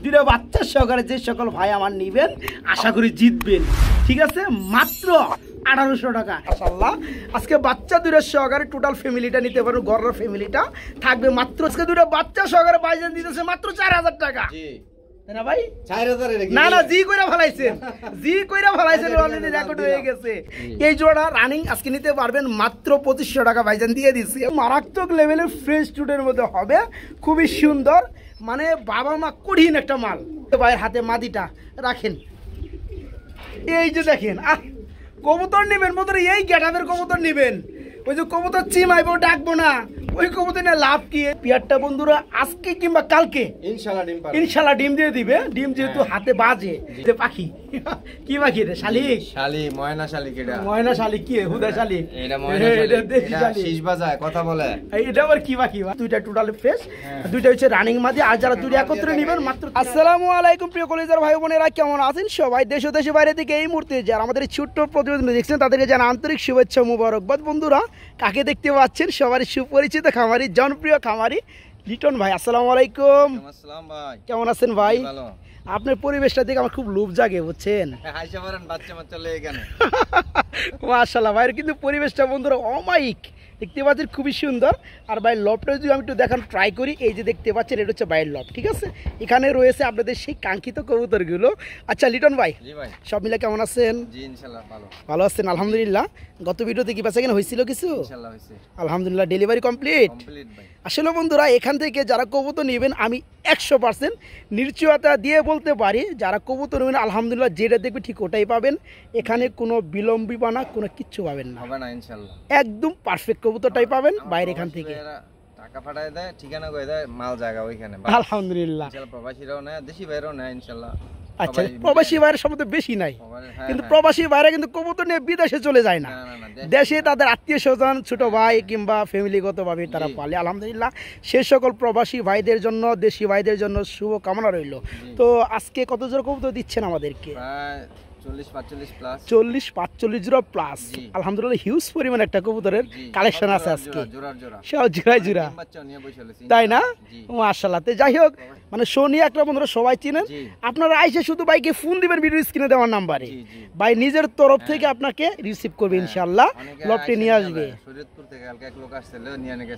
দুইটা বাচ্চা সহকারে যে সকল ভাই আমার নিবেন আশা করি জিতবেন। ঠিক আছে, মাত্র 1800 টাকা। মাশাআল্লাহ, আজকে বাচ্চা দুইটা সহকারে টোটাল ফ্যামিলিটা নিতে পারো, ঘরের ফ্যামিলিটা থাকবে মাত্র আজকে দুইটা বাচ্চা সহকারে ভাইজান দিতেছে মাত্র 4000 টাকা। না ভাই 4000 না না, জি কইরা ফলাইছেন, জি কইরা ফলাইছেন, অলরেডি রেকর্ড হয়ে গেছে। এই জোড়া রানিং আজকে নিতে পারবেন মাত্র 2500 টাকা ভাইজান দিয়ে দিচ্ছি। মারাত্মক লেভেলের ফ্রেশ স্টুডেন্টের মধ্যে হবে, খুবই সুন্দর, মানে বাবা মা কঠিন একটা মাল। ভাইয়ের হাতে মাদিটা রাখেন, এই যে দেখেন, কবুতর নেবেন বন্ধুরা, এই গ্যাটাবের কবুতর নেবেন, ওই যে কবুতর চিমাইবো ডাকবো না, ওই কবুতর না লাভ কি। পেয়ারটা বন্ধুরা আজকে কিংবা কালকে ইনশাল্লাহ ডিম দিয়ে দিবে। ডিম যেহেতু হাতে বাজে, পাখি কি পাখি রে? শালিক, শালিক, ময়না শালিক। এটা ময়না শালিক কি? হুদা শালিক। এটা ময়না শালিক, এটা শীষ বাজায়, কথা বলে। এটা আবার কি পাখি? দুইটা টোটাল ফ্রেশ, দুইটা হচ্ছে রানিং মাদি। আর যারা দুই একত্রে নেবেন মাত্র। আসসালামু আলাইকুম প্রিয় কলেজের ভাই বোনেরা, কেমন আছেন সবাই? দেশ ও দেশের বাইরে থেকে এই মুহূর্তে যারা আমাদের ছোট্ট প্রতিবেদন দেখছেন তাদেরকে জানা আন্তরিক শুভেচ্ছা মুবারকবাদ। বন্ধুরা কাকে দেখতে পাচ্ছেন? সবারই সুপরিচিত খামারি, জনপ্রিয় খামারি লিটন ভাই। আসসালামু আলাইকুম। আসসালাম ভাই, কেমন আছেন ভাই? ভালো। আপনার পরিবেশটা দেখে আমার খুব লোভ জাগে, বুঝছেন? মাশাআল্লাহ ভাইয়ের কিন্তু পরিবেশটা বন্ধুরা অমায়িক, দেখতে পাচ্ছেন খুবই সুন্দর। আর ভাই লবটা যদি আমি একটু দেখান ট্রাই করি, এই যে দেখতে পাচ্ছেন এটা হচ্ছে ভাইয়ের লব। ঠিক আছে, এখানে রয়েছে আপনাদের সেই কাঙ্ক্ষিত কবুতরগুলো। আচ্ছা লিটন ভাই, সব মিলে কেমন আছেন? ভালো আছেন আলহামদুলিল্লাহ। গত ভিডিওতে কি বাচ্চা কেন হয়েছিল কিছু? আলহামদুলিল্লাহ ডেলিভারি কমপ্লিট। আসলে বন্ধুরা এখান থেকে যারা কবুতর নেবেন আমি 100% নিশ্চয়তা দিয়ে বলতে পারি, যারা কবুতর নেবেন আলহামদুলিল্লাহ যেটা দেখবে ঠিক ওটাই পাবেন। এখানে কোনো বিলম্বিবানা কোনো কিচ্ছু পাবেন না, একদম পারফেক্ট কবুতরটাই পাবেন বাইরে। এখান থেকে টাকা পাঠায় দেয়, ঠিকানা কই দেয়, মাল জায়গা ওইখানে। আলহামদুলিল্লাহ প্রবাসীরাও নেয়, দেশি ভাইরাও নেয় ইনশাআল্লাহ। আচ্ছা, প্রবাসী বাইরের সম্বন্ধে বেশি নাই, কিন্তু প্রবাসী বাইরে কিন্তু কবুতর নিয়ে বিদেশে চলে যায় না, দেশে তাদের আত্মীয় স্বজন ছোট ভাই কিংবা ফ্যামিলিগত ভাবে তারা পালে। আলহামদুলিল্লাহ সে সকল প্রবাসী ভাইদের জন্য, দেশি ভাইদের জন্য শুভ কামনা রইল। তো আজকে কত জোড়া কবুতর দিচ্ছেন আমাদেরকে? 40-45 জোড়া প্লাস। আলহামদুলিল্লাহ হিউজ পরিমাণ একটা কবুতরের কালেকশন আছে আজকে, সব জোড়া, তাই না? মাশাআল্লাহ। তো যাই হোক, মানে সোনিয়া একটা বন্ধুরা সবাই চিনেন, আপনারা আইসে শুধু বাইকে ফোন দিবেন ভিডিও স্ক্রিনে দেওয়ার নাম্বারে, ভাই নিজের তরফ থেকে আপনাকে রিসিভ করবে ইনশাআল্লাহ, লপটে নিয়ে আসবে।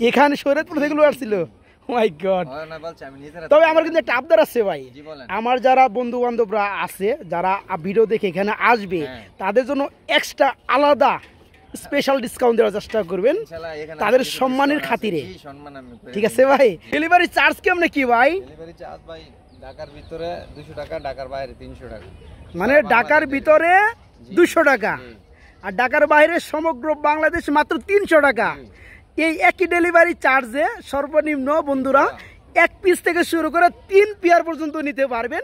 এখানে শরীয়তপুর থেকে লোক আসছিল, মাই গড। তবে আমার কিন্তু একটা আবদার আছে ভাই, আমার যারা বন্ধু বান্ধবরা আছে যারা ভিডিও দেখে এখানে আসবে তাদের জন্য এক্সট্রা আলাদা স্পেশাল ডিসকাউন্ট দেওয়ার চেষ্টা করবেন তাদের সম্মানের খাতিরে, ঠিক আছে ভাই? ডেলিভারি চার্জ কেমন কি ভাই? ঢাকার ভিতরে 200 টাকা, ঢাকার বাইরে 300 টাকা। মানে ঢাকার ভিতরে 200 টাকা আর ঢাকার বাইরে সমগ্র বাংলাদেশ মাত্র 300 টাকা। এই একই ডেলিভারি চার্জে সর্বনিম্ন বন্ধুরা 1 পিস থেকে শুরু করে 3 পেয়ার পর্যন্ত নিতে পারবেন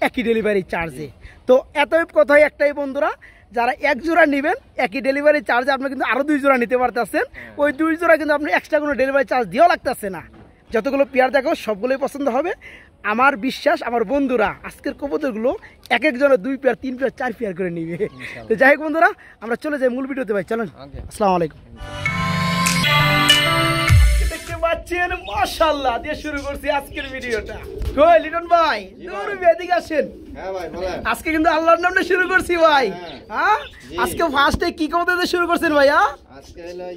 একই ডেলিভারি চার্জে। তো এতই কথাই একটাই বন্ধুরা, যারা 1 জোড়া নেবেন একই ডেলিভারি চার্জে আপনি কিন্তু আরো 2 জোড়া নিতে পারতেছেন। ওই 2 জোড়া কিন্তু আপনি এক্সট্রা কোনো ডেলিভারি চার্জ দিয়েও লাগতেছে না। যতগুলো পেয়ার দেখো সবগুলোই পছন্দ হবে আমার বিশ্বাস। আমার বন্ধুরা আজকের কবুতরগুলো এক একজনের 2 পেয়ার 3 পেয়ার 4 পেয়ার করে নিবে। তো যাই হোক বন্ধুরা, আমরা চলে যাই মূল ভিডিওতে ভাই, চলেন। আসসালামু আলাইকুম। মাশাআল্লাহ দিয়ে শুরু করছি আজকের ভিডিওটা। কই লিটন ভাই, দূর এদিকে আসেন। হ্যাঁ ভাই বলেন। আজকে কিন্তু আল্লাহর নামে শুরু করছি ভাই। হ্যাঁ আজকে ফার্স্টে কি কবুতর দিয়ে শুরু করছেন ভাইয়া? আজকে হলো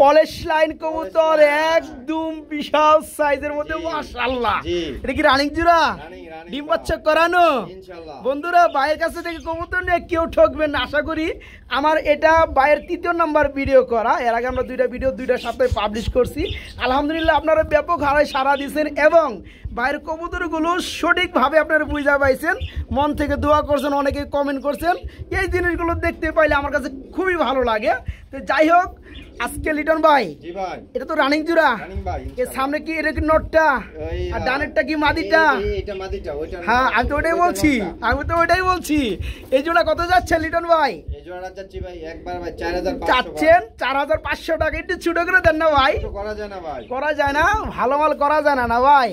পলিশ লাইন কবুতর, একদম বিশাল সাইজের মধ্যে। মাশাআল্লাহ, এটা কি রানিং জোড়া? ডিম বাচ্চা করানো ইনশাআল্লাহ। বন্ধুরা ভাইয়ের কাছে থেকে কবুতর নিয়ে কেউ ঠকবেন না আশা করি। আমার এটা ভাইয়ের 3য় নাম্বার ভিডিও করা, এর আগে আমরা 2টা ভিডিও 2টার সাথে পাবলিশ করছি। আলহামদুলিল্লাহ আপনারা ব্যাপক হারে সাড়া দিয়েছেন এবং ভাইয়ের কবুতরগুলো সঠিকভাবে আপনারা বুঝা পাইছেন, মন থেকে দোয়া করছেন, অনেকে কমেন্ট করছেন। এই জিনিসগুলো দেখতে পাইলে আমার কাছে খুবই ভালো লাগে। তো যাই হোক, আজকে লিটন ভাই এটা তো রানিং জোড়া, এর সামনে কি এটা কি নটটা আর ডানেরটা কি মাদিটা? হ্যাঁ আমি তো ওটাই বলছি, এই জোড়া কত যাচ্ছে লিটন ভাই? চাচ্ছেন 4500 টাকা। একটু ছোট করে দেন না ভাই? করা যায় না, ভালো মাল করা যায় না ভাই?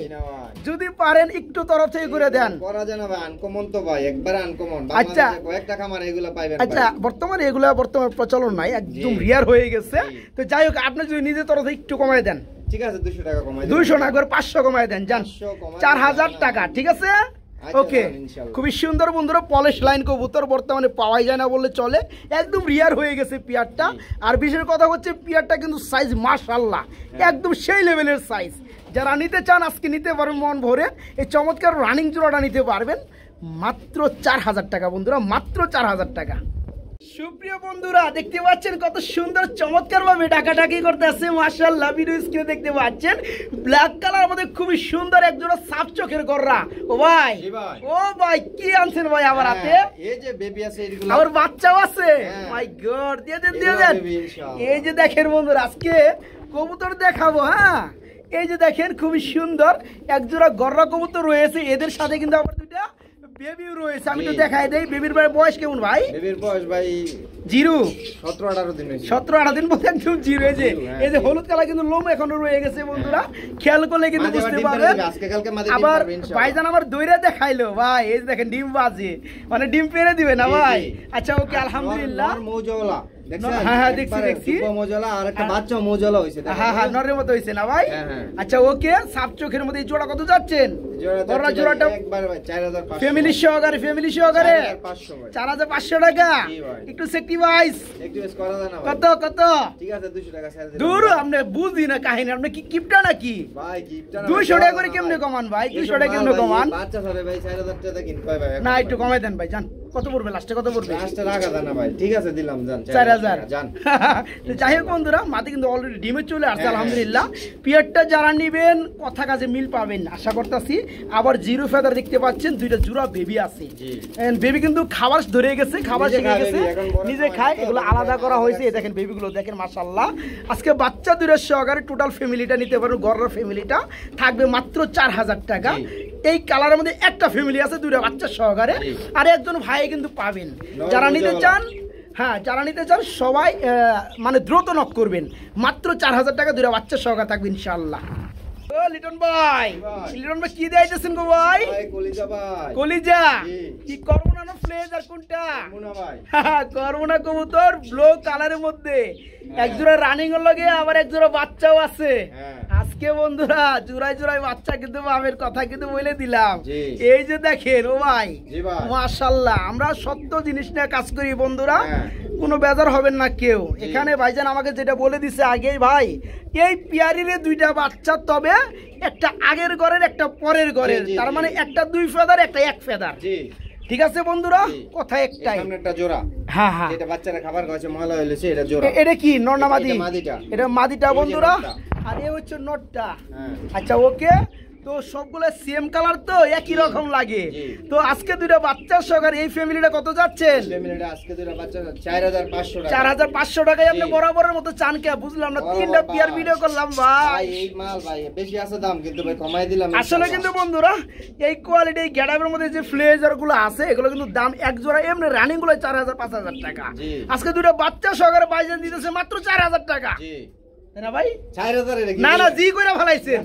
যদি পারেন একটু তরফ থেকে করে দেন। আচ্ছা আচ্ছা, বর্তমানে এগুলা প্রচলন নাই, একদম রিয়ার হয়ে গেছে। তো যাই হোক, আপনি যদি নিজের তরফ থেকে একটু কমাই দেন, ঠিক আছে 200 টাকা কমাই, 200 না করে 500 কমাই দেন, যান 4000 টাকা, ঠিক আছে? ওকে, খুবই সুন্দর বন্ধুরা, পলিশ লাইন কবুতর বর্তমানে পাওয়াই যায় না বললে চলে, একদম রিয়ার হয়ে গেছে পিয়ারটা। আর বিশেষ কথা হচ্ছে পিয়ারটা কিন্তু সাইজ মাশাআল্লাহ একদম সেই লেভেলের সাইজ। যারা নিতে চান আজকে নিতে পারবেন মন ভরে, এই চমৎকার রানিং জোড়াটা নিতে পারবেন মাত্র 4000 টাকা বন্ধুরা, মাত্র 4000 টাকা। সুপ্রিয় বন্ধুরা দেখতে পাচ্ছেন কত সুন্দর চমৎকার ভাবে ডাকাডাকি করতে আছে মাশাআল্লাহ, ভিডিও স্ক্রিনে দেখতে পাচ্ছেন ব্ল্যাক কালার মধ্যে খুবই সুন্দর এক জোড়া সাপ চোখের গররা। ও ভাই, ও ভাই কি আনছেন ভাই আমার হাতে? এই যে বেবি আছে, এগুলো আমার বাচ্চাও আছে। মাই গড, দিয়ে দেন দিয়ে দেন। এই যে দেখেন বন্ধুরা আজকে কবুতর দেখাবো। হ্যাঁ, এই যে দেখেন খুবই সুন্দর এক জোড়া গররা কবুতর রয়েছে, এদের সাথে কিন্তু আবার দুইটা বেবি রয়েছে। আমি তো দেখাই দেই বেবির বয়স কেমন ভাই? বেবির বয়স ভাই 0 17-18 দিন হয়েছে। 17-18 দিন বলতে একদম 0 হয়েছে। এই যে হলুদ কালার কিন্তু লোম এখনো রয়ে গেছে বন্ধুরা, খেয়াল করলে কিন্তু বুঝতে পারবেন। আবার ভাইজান আমার দইরা দেখাইলো ভাই, এই যে দেখেন ডিম বাজে, মানে ডিম পেরে দিবে না ভাই? আচ্ছা ওকে, আলহামদুলিল্লাহ। মৌজওয়ালা হ্যাঁ দেখছি দেখছি, আর একটা বাচ্চা মৌজওয়ালা হইছে। হ্যাঁ নরের মতো হইছে না ভাই? আচ্ছা ওকে, সাপ চোখের মধ্যে এই জোড়া কত যাচ্ছেন? জোড়াটা একবার ভাই 4500 ফ্যামিলি সহকারে 4500 টাকা। একটু সেক্টিভাইজ করা যায় না কত কত? ঠিক আছে 200 টাকা ছেড়ে দেন। দূর, আপনি বুঝি না কাহিনী, আপনি কি কিপটা নাকি ভাই? কিপটা না, 200 টাকা করে কেমনে কমান ভাই? 200 টাকা কেমনে কমান? বাচ্চা ধরে ভাই 4000 টাকা কিনতে হয় ভাই। না একটু কমাই দেন ভাই, জান কত পড়বে লাস্টে? কত পড়বে লাস্টে রাখা যায় না ভাই। ঠিক আছে দিলাম, জান 4000 জান। তো যাই হোক বন্ধুরা, মাটি কিন্তু অলরেডি ডিমে চলে আসছে আলহামদুলিল্লাহ। পিয়ারটা যারা নেবেন কথা কাজে মিল পাবেন আশা করতেছি। আবার জিরো ফেদার দেখতে পাচ্ছেন, দুইটা জোড়া বেবি আছে। বেবি কিন্তু খাবার ধরে গেছে, খাবার শিখে গেছে, নিজে খায়, এগুলো আলাদা করা হয়েছে। দেখেন বেবিগুলো দেখেন মাশাআল্লাহ। আজকে বাচ্চা দুইটা সহকারে টোটাল ফ্যামিলিটা নিতে পারবেন, গড়ের ফ্যামিলিটা থাকবে মাত্র 4000 টাকা। এই কালারের মধ্যে একটা ফ্যামিলি আছে দুইটা বাচ্চা সহকারে, আর একজন ভাই কিন্তু পাবেন। যারা নিতে চান, হ্যাঁ যারা নিতে চান সবাই মানে দ্রুত নক করবেন, মাত্র 4000 টাকা দুইটা বাচ্চা সহকারে থাকবে ইনশাআল্লাহ। ও লিটন ভাই, লিটন ভাই কি দিয়েছেন গো ভাই? কলিজা ভাই, কলিজা কি করবো না ফ্লেজ আর কোনটা? মুনা ভাই, করবো না কবুতর ব্লু কালারের মধ্যে এক জোড়া রানিং এর লগে আবার এক জোড়া বাচ্চাও আছে। আজকে বন্ধুরা জোড়ায় জোড়ায় বাচ্চা কিন্তু আমের কথা কিন্তু বলে দিলাম। এই যে দেখেন ও ভাই মাশাআল্লাহ, আমরা সত্য জিনিস নিয়ে কাজ করি বন্ধুরা, কোনো বেজার হবেন না কেউ। এখানে ভাইজান আমাকে যেটা বলে দিছে আগেই ভাই, এই পিয়ারিরে দুইটা বাচ্চা, তবে একটা আগের ঘরের একটা পরের ঘরের, তার মানে একটা 2 ফেদার একটা 1 ফেদার। ঠিক আছে বন্ধুরা, কথা একটাই, একটা জোড়া। হ্যাঁ হ্যাঁ, এটা বাচ্চারা খাবার খাওয়াছে ময়লা হইছে, এটা জোড়া। এটা কি নর না মাদি? মাদিটা, এটা মাদিটা বন্ধুরা, আর এই হচ্ছে নটটা। আচ্ছা ওকে, তো সবগুলো সেম কালার তো একই রকম লাগে। তো আজকে দুইটা বাচ্চা সহকারে এই ফ্যামিলিটা কত যাচ্ছেন? ফ্যামিলিটা আজকে দুইটা বাচ্চা 4500 টাকা। 4500 টাকায় আপনি বরাবরের মতো চান কে? বুঝলাম না, তিনটা পিয়ার ভিডিও করলাম ভাই। এই মাল ভাই বেশি আছে দাম, কিন্তু ভাই কমাই দিলাম আসলে। কিন্তু বন্ধুরা এই কোয়ালিটি এই গ্যাডাবের মধ্যে যে ফ্লেজার গুলো আছে এগুলো কিন্তু দাম এক জোড়া এমনি রানিং গুলো 4000-5000 টাকা। আজকে দুইটা বাচ্চা সহকারে বাইজান দিতেছে মাত্র 4000 টাকা। না ভাই 4000 এর না না, জি কইরা ফলাইছেন,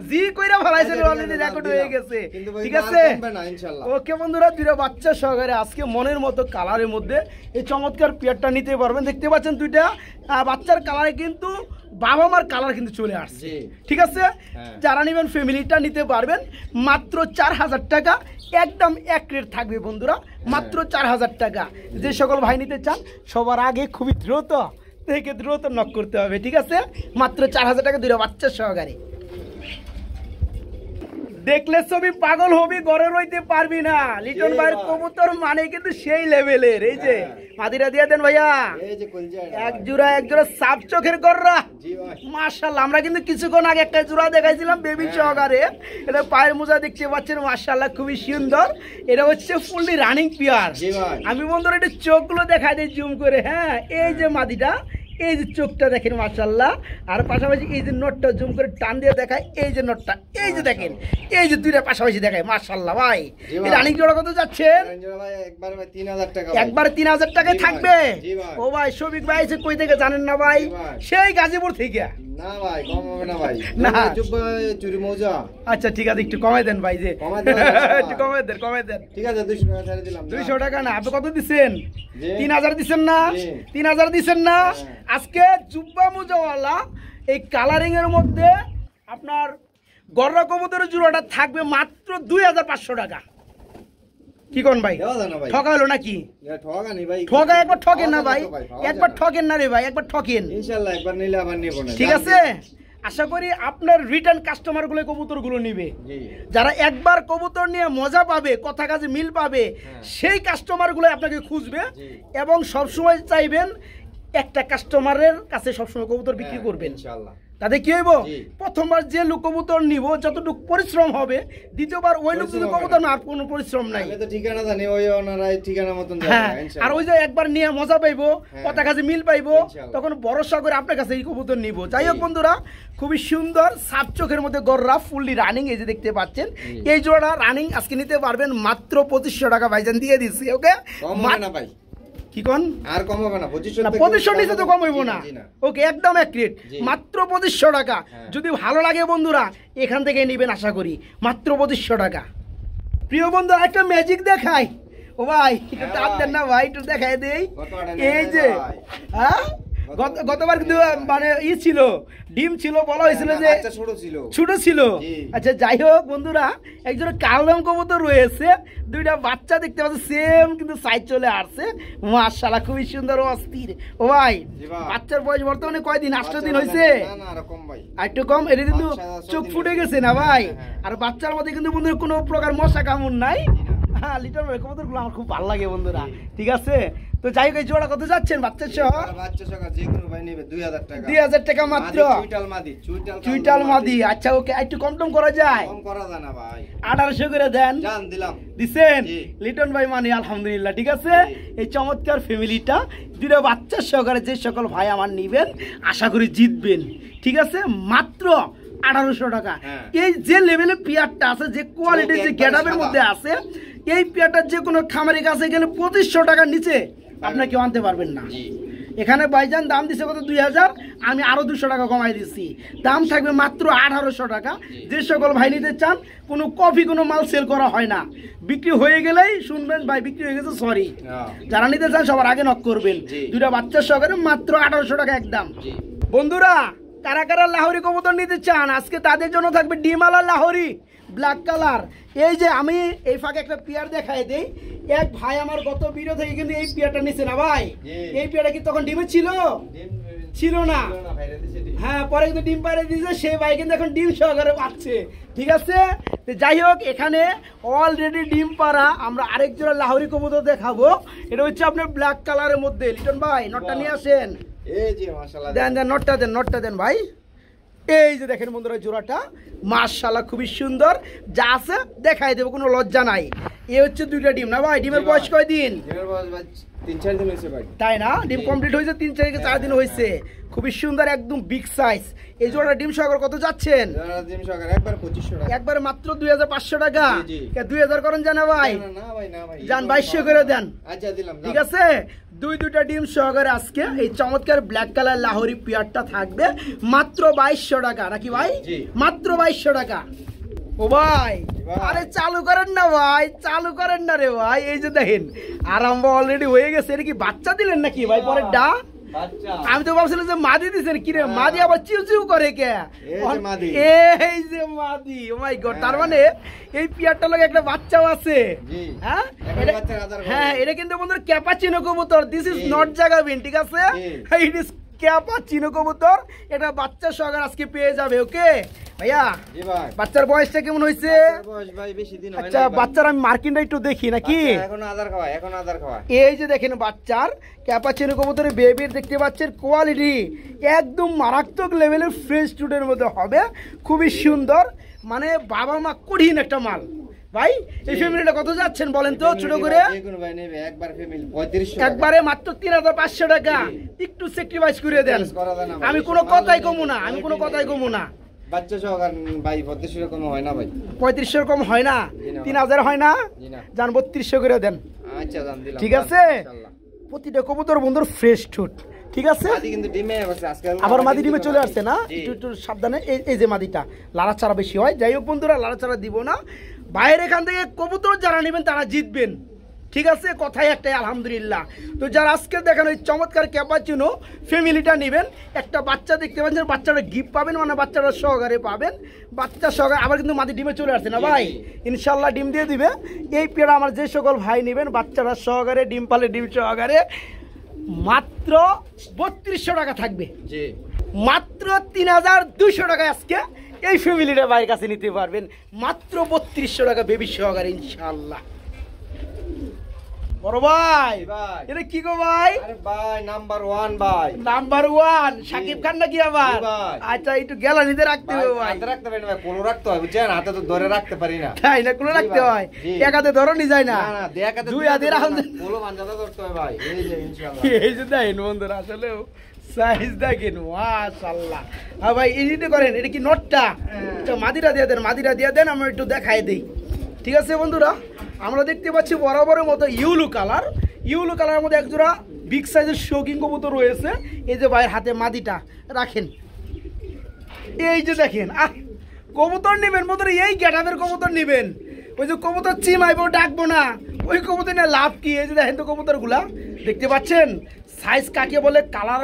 জি কইরা ফলাইছেন, অলরেডি রেকর্ড হয়ে গেছে। ঠিক আছে ইনশাআল্লাহ। ওকে বন্ধুরা, দুইটা বাচ্চা সহকারে আজকে মনের মতো কালারের মধ্যে এই চমৎকার পেয়ারটা নিতে পারবেন। দেখতে পাচ্ছেন দুইটা বাচ্চার কালারে কিন্তু বাবা মার কালার কিন্তু চলে আসছে। ঠিক আছে, যারা নেবেন ফ্যামিলিটা নিতে পারবেন মাত্র 4000 টাকা, একদম এক রেট থাকবে বন্ধুরা, মাত্র 4000 টাকা। যে সকল ভাই নিতে চান সবার আগে খুবই দ্রুত নক করতে হবে। ঠিক আছে, মাত্র 4000 টাকা দুইটা বাচ্চা সহকারে। দেখলে ছবি পাগল হবি, ঘরে রইতে পারবি না। লিটন ভাইয়ের কবুতর মানে কিন্তু সেই লেভেলের। এই যে মাদিরা দিয়ে দেন ভাইয়া, এক জোড়া সাপ চোখের গররা মাশাআল্লাহ। আমরা কিন্তু কিছুক্ষণ আগে একটা জোড়া দেখাইছিলাম বেবি সহকারে, এটা পায়ের মোজা দেখতে পাচ্ছেন মাশাআল্লাহ খুবই সুন্দর। এটা হচ্ছে ফুললি রানিং পিয়ার। আমি বন্ধুরা এটা চোখগুলো দেখাই দিই জুম করে। হ্যাঁ, এই যে মাদিটা, এই যে চোখটা দেখেন মাশাআল্লাহ, আর পাশাপাশি এই যে নটটা জুম করে টান দিয়ে দেখায়, এই যে নটটা, এই যে দেখেন, এই যে দুইটা পাশাপাশি দেখায় মাশাআল্লাহ। ভাই এই রানিং জোড়া কত যাচ্ছেন? একবার 3000 টাকায় থাকবে। ও ভাই শফিক ভাই এসে কই থেকে জানেন না ভাই? সেই গাজীপুর থেকে। না ভাই কম হবে না ভাই, না চুরি মৌজা। আচ্ছা ঠিক আছে, একটু কমাই দেন ভাই, যে একটু কমাই দেন। ঠিক আছে 200 টাকা ছেড়ে দিলাম। 200 টাকা না, আপনি কত দিচ্ছেন? 3000 দিচ্ছেন না? 3000 দিচ্ছেন না? আজকে জুব্বা মোজাওয়ালা এই কালারিং এর মধ্যে আপনার গররা কবুতরের জোড়াটা থাকবে মাত্র 2500 টাকা। কি কোন ভাই দেওয়া যায় না ভাই। ঠকা হলো নাকি ঠকা নেই ভাই, ঠকা একবার ঠকেন না পাওয়া ভাই যায় তো পাওয়া একবার যায় না। ঠকেন না রে ভাই একবার ঠকেন ইনশাআল্লাহ একবার নিলে আবার নেব না। ঠিক আছে আশা করি আপনার রিটার্ন কাস্টমার গুলো কবুতর গুলো নিবে জি যারা একবার কবুতর নিয়ে মজা পাবে কথা কাজে মিল পাবে সেই কাস্টমার গুলো আপনাকে খুঁজবে জি। এবং সবসময় চাইবেন একটা কাস্টমারের কাছে সবসময় কবুতর বিক্রি করবেন ইনশাআল্লাহ। তাতে কি হইব জি। প্রথমবার যে লোক কবুতর নিব যতটুকু পরিশ্রম হবে দ্বিতীয়বার ওই লোক যদি পরিশ্রম কবুতর হবে না আর কোনো পরিশ্রম নাই আমি তো ঠিকানা জানি, ওই ওনারাই ঠিকানা মতন দেয় হ্যাঁ আর ওই যে একবার নিয়ে মজা পাইবো হ্যাঁ। কথা কাজে মিল পাইবো ইনশাআল্লাহ। তখন ভরসা করে আপনার কাছে এই কবুতর নিব যাই হোক জি। বন্ধুরা খুবই সুন্দর সাপ চোখের মধ্যে গররা ফুললি রানিং এই যে দেখতে পাচ্ছেন জি। এই জোড়া রানিং আজকে নিতে পারবেন মাত্র 2500 টাকা ভাইজান দিয়ে দিচ্ছি ওকে কম হবে না ভাই, কি কোন আর কম হবে না। 2500 না থেকে 2500 নিচে তো কম হইব না জি না। ওকে একদম অ্যাকুরেট জি। মাত্র 2500 টাকা হ্যাঁ। যদি ভালো লাগে বন্ধুরা এখান থেকে নেবেন আশা করি মাত্র 2500 টাকা প্রিয় বন্ধু একটা ম্যাজিক দেখাই ও ভাই একটু হ্যাঁ টাপ দেন না ভাই একটু দেখাই দেই কতটা নেয় এই যে ভাই? হ্যাঁ গতবার কিন্তু মানে ছিল ডিম ছিল বলা হয়েছিল না, যে বাচ্চা ছোট ছিল। ছোট ছিল জি। আচ্ছা যাই হোক বন্ধুরা একজন কালদম কবুতর রয়েছে দুইটা বাচ্চা দেখতে পাচ্ছি সেম কিন্তু সাইজ চলে আসছে মাশাআল্লাহ খুবই সুন্দর ও অস্থির ও ভাই জি ভাই। বাচ্চার বয়স বর্তমানে কয়দিন 8 দিন বাচ্চা হয়েছে না না আর কম ভাই। আর একটু কম এটা কিন্তু বাচ্চা 6 চোখ দিন ফুটে হয়েছে। গেছে না ভাই হ্যাঁ। আর বাচ্চার মধ্যে কিন্তু বন্ধুরা কোনো প্রকার মশা কামড় নাই জি না। হ্যাঁ লিটল ভাই কবুতরগুলো আমার খুব ভালো লাগে বন্ধুরা ঠিক আছে তো যাই হোক এই জোড়া কত যাচ্ছেন বাচ্চা সহ আর বাচ্চা সকাল যে কোনো ভাই নেবে 2000 টাকা। 2000 টাকা মাত্র চুইটাল মাদি, চুইটাল মাদি আচ্ছা ওকে একটু কম টম করা যায় কম করা যায় না ভাই। 1800 করে দেন জান দিলাম। দিছেন জি। লিটন ভাই মানে আলহামদুলিল্লাহ ঠিক আছে জি। এই চমৎকার ফ্যামিলিটা দুটো বাচ্চা সহকারে যে সকল ভাই আমার নিবেন আশা করি জিতবেন ঠিক আছে মাত্র 1800 টাকা হ্যাঁ। এই যে লেভেলে পেয়ারটা আছে যে কোয়ালিটি যে একবারে গেটআপের সাদা। মধ্যে আছে এই পেয়ারটার যে কোনো খামারের কাছে গেলে 2500 টাকার নিচে আপনি কেউ আনতে পারবেন না জি এখানে ভাইজান দাম দিছে কত 2000 আমি আরো 200 টাকা কমাই দিচ্ছি দাম থাকবে মাত্র 1800 টাকা যে সকল ভাই নিতে চান কোনো কফি কোনো মাল সেল করা হয় না বিক্রি হয়ে গেলেই শুনবেন ভাই বিক্রি হয়ে গেছে সরি হ্যাঁ। যারা নিতে চান সবার আগে নক করবেন জি। দুইটা বাচ্চার সহকারে মাত্র 1800 টাকা একদম জি বন্ধুরা কারা কারা লাহোরি কবুতর নিতে চান আজকে তাদের জন্য থাকবে ডিমালা লাহোরি ব্ল্যাক কালার এই যে আমি এই ফাঁকে একটা পেয়ার দেখাই দেই এক ভাই আমার গত ভিডিও থেকে কিন্তু এই পেয়ারটা নিছে না ভাই জি। এই পেয়ারটা কি তখন ডিমে ছিল ছিল না ভাইরা দিছে ডিম। হ্যাঁ পরে কিন্তু ডিম পাড়ে দিয়েছে সেই ভাই কিন্তু এখন ডিম সহকারে পাচ্ছে ঠিক আছে তো যাই হোক এখানে অলরেডি ডিম পাড়া আমরা আরেক জোড়া লাহোরি কবুতর দেখাবো এটা হচ্ছে আপনার ব্ল্যাক কালারের মধ্যে লিটন ভাই নটটা নিয়ে আসেন এই যে মাশাআল্লাহ। দেন দেন নটটা দেন ভাই এই যে দেখেন বন্ধুরা জোড়াটা মাশাআল্লাহ খুবই সুন্দর যা আছে দেখাই দেবো কোনো লজ্জা নাই এ হচ্ছে দুইটা ডিম না ভাই ডিমের জি বয়স ভাই। কয়দিন ডিমের বয়স ভাই 3-4 দিন হয়েছে ভাই। তাই না ডিম কমপ্লিট হয়েছে 3-4 দিন হয়েছে খুবই সুন্দর একদম বিগ সাইজ এই জোড়া ডিম সহকারে কত যাচ্ছেন যারা ডিম সকাল একবার 2500 টাকা। একবারে মাত্র 2500 টাকা জি, জি। 2000 করেন জানা ভাই না না ভাই না ভাই। যান 2200 করে দেন আচ্ছা দিলাম। ঠিক আছে দুইটা ডিম সহকারে আজকে এই চমৎকার ব্ল্যাক কালার লাহোরি পিয়ারটা থাকবে মাত্র 2200 টাকা নাকি ভাই জি। মাত্র 2200 টাকা ও ভাই ভাই। আরে চালু করেন না ভাই চালু করেন না রে ভাই এই যে দেখেন আরম্ভ অলরেডি হয়ে গেছে এটা কি বাচ্চা দিলেন নাকি ভাই পরের ডা বাচ্চা। আমি তো ভাবছিলাম যে মাদি দিছেন কি রে মাদি আবার চিউ চিউ করে কে এই যে মাদি। এই যে মাদি ও মাই গড তার মানে এই পিয়ারটার লগে একটা বাচ্চাও আছে জি। হ্যাঁ একটা এটা- বাচ্চার আদর করে। হ্যাঁ এটা কিন্তু বন্ধুরা ক্যাপাচিনো কবুতর দিস ইজ জি। নট জাগাবিন ঠিক আছে জি। ইট ইজ ক্যাপাচিনো কবুতর এটা বাচ্চা সহকারে আজকে পেয়ে যাবে ওকে ভাইয়া জি ভাই। বাচ্চার বয়সটা কেমন হয়েছে বাচ্চার বয়স ভাই বেশি দিন হয় আচ্ছা নাই ভাই। বাচ্চার আমি মার্কিনটা একটু দেখি নাকি বাচ্চা এখন আদর খাওয়ায়, এখন আদর খাওয়ায়। এই যে দেখেন বাচ্চার ক্যাপাচিনো কবুতরের বেবির দেখতে পাচ্ছেন কোয়ালিটি একদম মারাত্মক লেভেলের ফ্রেশ স্টুডেন্টের মধ্যে হবে খুবই সুন্দর মানে বাবা মা কঠিন একটা মাল ভাই এই জি। ফ্যামিলিটা কত যাচ্ছেন বলেন তো ছোট করে যে কোনো ভাই নেবে একবার ফ্যামিলি 3500 টাকা। একবারে মাত্র 3500 টাকা জি। একটু স্যাক্রিফাইস করে দেন Sacrifice করা যায় না ভাই। আমি কোনো মাল কথাই নেই, কমু না আমি কোনো quality কথাই নেই। কমু না বাচ্চা সহকার ভাই 3500 কম হয় না ভাই। 3500 কম হয় না জি না। 3000 হয় না জি না। যান 3200 করে দেন আচ্ছা জান দিলাম। ঠিক আছে? ইনশাআল্লাহ। প্রতিটা কবুতর বন্ধুর ফ্রেশ ঠুট ঠিক আছে মাদি কিন্তু ডিমে আছে আজকে। আবার মাদি ডিমে চলে আসছে না জি। একটু একটু সাবধানে এই যে মাদিটা লাড়াচাড়া বেশি হয় যাই হোক বন্ধুরা লাড়াচাড়া দিব না বাইরে এখান থেকে কবুতর যারা নেবেন তারা জিতবেন ঠিক আছে, কথাই একটাই আলহামদুলিল্লাহ। তো যারা আজকে দেখেন ওই চমৎকার ক্যাপাচিনো ফ্যামিলিটা নেবেন, একটা বাচ্চা দেখতে পাচ্ছেন, বাচ্চাটা গিফট পাবেন, মানে বাচ্চাটা সহকারে পাবেন, বাচ্চা সহকারে। আবার কিন্তু মাদি ডিমে চলে আসছে না ভাই, ইনশাল্লাহ ডিম দিয়ে দিবে। এই পেয়ারা আমার যে সকল ভাই নেবেন বাচ্চারা সহকারে, ডিম পালে ডিম সহকারে, মাত্র 3200 টাকা থাকবে, মাত্র 3200 টাকা আজকে এই ফ্যামিলিটা ভাইয়ের কাছে নিতে পারবেন, মাত্র 3200 টাকা বেবি সহকারে ইনশাআল্লাহ। বড় ভাই এটা কি গো ভাই? আরে ভাই নাম্বার 1 ভাই, নাম্বার 1 শাকিব খান নাকি আবার? আচ্ছা একটু গ্যালারিতে রাখতে হবে ভাই, হাতে রাখতে পারি না ভাই, কোলো রাখতে হয় বুঝছেন, হাতে তো ধরে রাখতে পারি না। তাই না, কোলো রাখতে হয়, এক হাতে ধরো নি যায় না, না না এক হাতে দুই হাতে রাখুন, কোলো মানজাদা করতে হয় ভাই। এই যে ইনশাআল্লাহ, এই যে দেখেন বন্ধুরা আসলেও সাইজ দেখেন মাশাআল্লাহ। হ্যাঁ ভাই এডিট করেন, এটা কি নটটা? এটা মাদিরা দিয়ে দেন, মাদিরা দিয়ে দেন, আমরা একটু দেখাই দেই। ঠিক আছে বন্ধুরা, আমরা দেখতে পাচ্ছি বরাবরের মতো ইউলো কালার, ইউলো কালারের মধ্যে একজোড়া বিগ সাইজের শৌকিং কবুতর রয়েছে। এই যে ভাইয়ের হাতে মাদিটা রাখেন, এই যে দেখেন কবুতর নেবেন বন্ধুরা, এই গ্যাটাপের কবুতর নেবেন, ওই যে কবুতর চিমাইবো ডাকবো না ওই কবুতর নিয়ে লাভ কি? এই যে দেখেন তো কবুতরগুলা দেখতে পাচ্ছেন, সাইজ কাকে বলে, কালার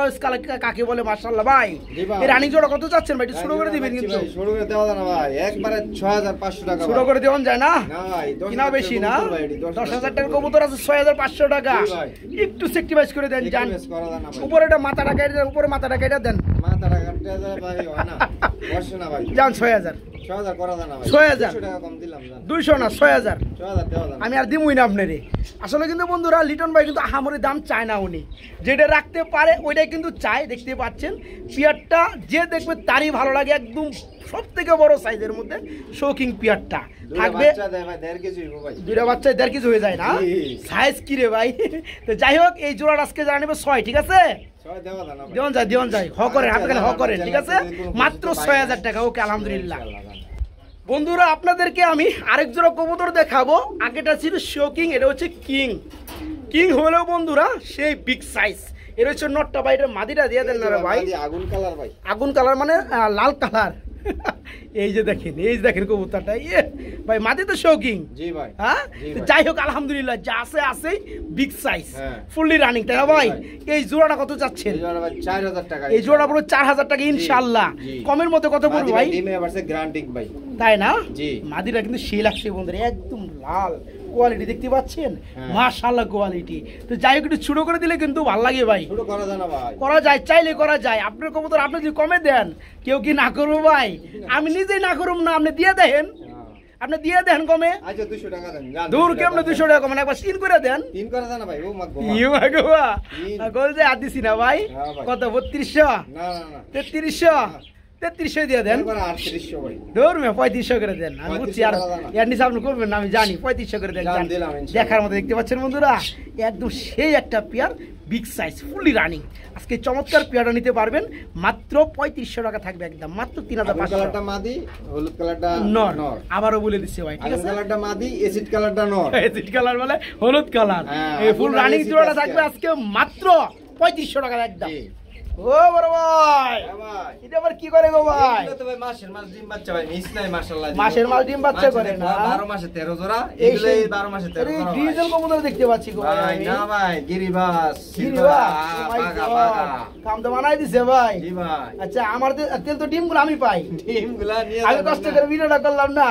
কাকে বলে, মাশাআল্লাহ ভাই। এই রানিং জোড়া কত চাচ্ছেন ভাই? শুরু করে দিবেন কিন্তু, শুরু করে দেওয়া যায় না ভাই, একবারে 6500 টাকা শুরু করে দেওয়া যায় না? না ভাই, কিনা বেশি না, 10000 টাকার কবুতর আছে 6500 টাকা, একটু সেক্টিভাইজ করে দেন জান। উপরে এটা মাথাটা কেটে দেন, উপরে মাথাটা কেটে দেন, মাথাটা কেটে দেন ভাই, হয় না বসে না ভাই, জান 6000 করা যায় না ভাই, 6000 টাকা কম দিলাম জান, 200 না 6000 দেওয়া যায় না, আমি আর দিমুই না আপনারে। আসলে কিন্তু বন্ধুরা লিটন ভাই কিন্তু আহামরি দাম চায় না, উনি যেটা রাখতে পারে ওইটাই কিন্তু চায়। দেখতে পাচ্ছেন পিয়ারটা যে দেখবে তারই ভালো লাগে, একদম সব থেকে বড় সাইজের মধ্যে শৌকিং পিয়ারটা থাকবে, দুইটা বাচ্চা 1.5 কেজি হয়ে যায় না সাইজ কি রে ভাই। তো যাই হোক এই জোড়াটা আজকে যারা নেবে 6, ঠিক আছে দেওয়ান যায় হ করেন, হাতে হ করেন, ঠিক আছে মাত্র 6000 টাকা। ওকে আলহামদুলিল্লাহ। বন্ধুরা আপনাদেরকে আমি আরেক জোড়া কবুতর দেখাবো, আগেটা ছিল শৌকিং, এটা হচ্ছে কিং। কিং হলেও বন্ধুরা সেই বিগ সাইজ, এর হচ্ছে নটটা ভাই, এটা মাদিটা দিয়ে দেন না রে ভাই, আগুন কালার ভাই, আগুন কালার মানে লাল কালার। এই যে দেখেন, এই যে দেখেন কবুতরটা, ভাই মাদি তো শৌকিং জি ভাই। হ্যাঁ যাই হোক আলহামদুলিল্লাহ, যা আছে আছে বিগ সাইজ ফুললি রানিং, তাই না ভাই? এই জোড়াটা কত চাচ্ছেন? 4000 টাকা, এই জোড়া পুরো 4000 টাকা ইনশাআল্লাহ। কমের মধ্যে কত পড়বে ভাই? গ্যারান্টি ভাই, তাই না? মাদিরা কিন্তু সেই লাগছে বন্ধুরা, একদম লাল কোয়ালিটি দেখতে পাচ্ছেন, মাশাআল্লাহ কোয়ালিটি। তো যাই হোক একটু ছোট করে দিলে কিন্তু ভালো লাগে ভাই, ছোট করা যায় না ভাই, করা যায়, চাইলে করা যায়। আপনার কবুতর আপনি যদি কমে দেন কেউ কি না করবো ভাই? আমি নিজেই না করুম না, আপনি দিয়ে দেন, আপনি দিয়ে দেন কমে। আচ্ছা 200 টাকা দেন, দূর কেমনে 200 টাকা কমে, একবার সিন করে দেন, সিন করে দেন ভাই। ও মাগো ইউ মাগোবা গোল যে আদিছি না ভাই, কত 3200 না না না 3300 দিয়ে দেন, 3800 ভাই দূর মে 3500 করে দেন। আমি বুঝছি আর এর নিচে আপনি করবেন না, আমি জানি 3500 করে দেন। দেখার মতো দেখতে পাচ্ছেন বন্ধুরা, একদম সেই একটা পেয়ার বিগ সাইজ ফুলি রানিং। আজকে চমৎকার পেয়ারটা নিতে পারবেন মাত্র 3500 টাকা থাকবে, একদম মাত্র 3500। কালারটা মাদি, হলুদ কালারটা নর, আবারও বলে দিচ্ছি ভাই, ঠিক আছে? কালারটা মাদি, এসিড কালারটা নর, এসিড কালার মানে হলুদ কালার। এই ফুল রানিং জোড়াটা থাকবে আজকে মাত্র 3500 টাকা একদম। ও বড় ভাই, এটা আবার কি করে গো ভাই? এটা তো ভাই মাসের মাস ডিম বাচ্চা ভাই, মিস নাই মাশাআল্লাহ, মাসের মাস ডিম বাচ্চা করে না, 12 মাসে 13 জোড়া, এগুলাই 12 মাসে 13 জোড়া। ডিজেল কবুতর দেখতে পাচ্ছি গো ভাই, না ভাই গিরিবাস, পাগা পাগা কাম তো বানাই দিছে ভাই। জি ভাই। আচ্ছা আমার তেল তো ডিমগুলো আমি পাই, ডিমগুলো নিয়ে আমি কষ্ট করে ভিডিওটা করলাম না,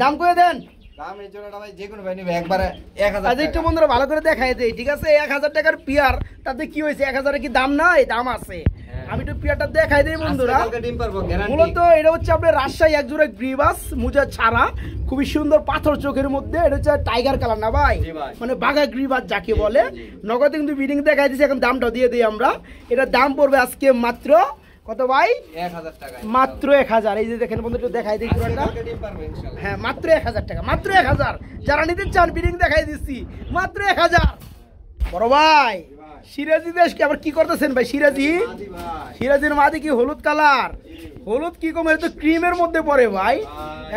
দাম কই দেন? দাম এই জোড়াটা ভাই যে কোনো ভাই নিবে একবারে 1000 টাকা। একটু বন্ধুরা ভালো করে দেখাই দেই, ঠিক আছে? 1000 টাকার পিয়ার, তাতে কি হইছে? 1000 এর কি দাম নাই? দাম আছে। আমি একটু পিয়ারটা দেখাই দেই বন্ধুরা। মূলত এটা হচ্ছে আপনার রাজশাহী একজোড়া গ্রিবাস মুজা ছাড়া, খুবই সুন্দর পাথর চোখের মধ্যে, এটা হচ্ছে টাইগার কালার না ভাই, মানে বাঘা গ্রিবাস যাকে বলে। নগদে কিন্তু বিডিং দেখাই দিয়েছি, এখন দামটা দিয়ে দিই আমরা। এটার দাম পড়বে আজকে মাত্র কত ভাই? 1000 টাকা, মাত্র 1000। এই যে দেখেন বন্ধু একটু দেখাই দিই পুরোটা, হ্যাঁ মাত্র 1000 টাকা, মাত্র 1000। যারা নিতে চান বিডিং দেখাই দিচ্ছি মাত্র 1000। বড় ভাই সিরাজি দেশকে আবার কি করতেছেন ভাই? সিরাজির মাদি কি হলুদ কালার? হলুদ কি কমে তো ক্রিমের মধ্যে পড়ে ভাই,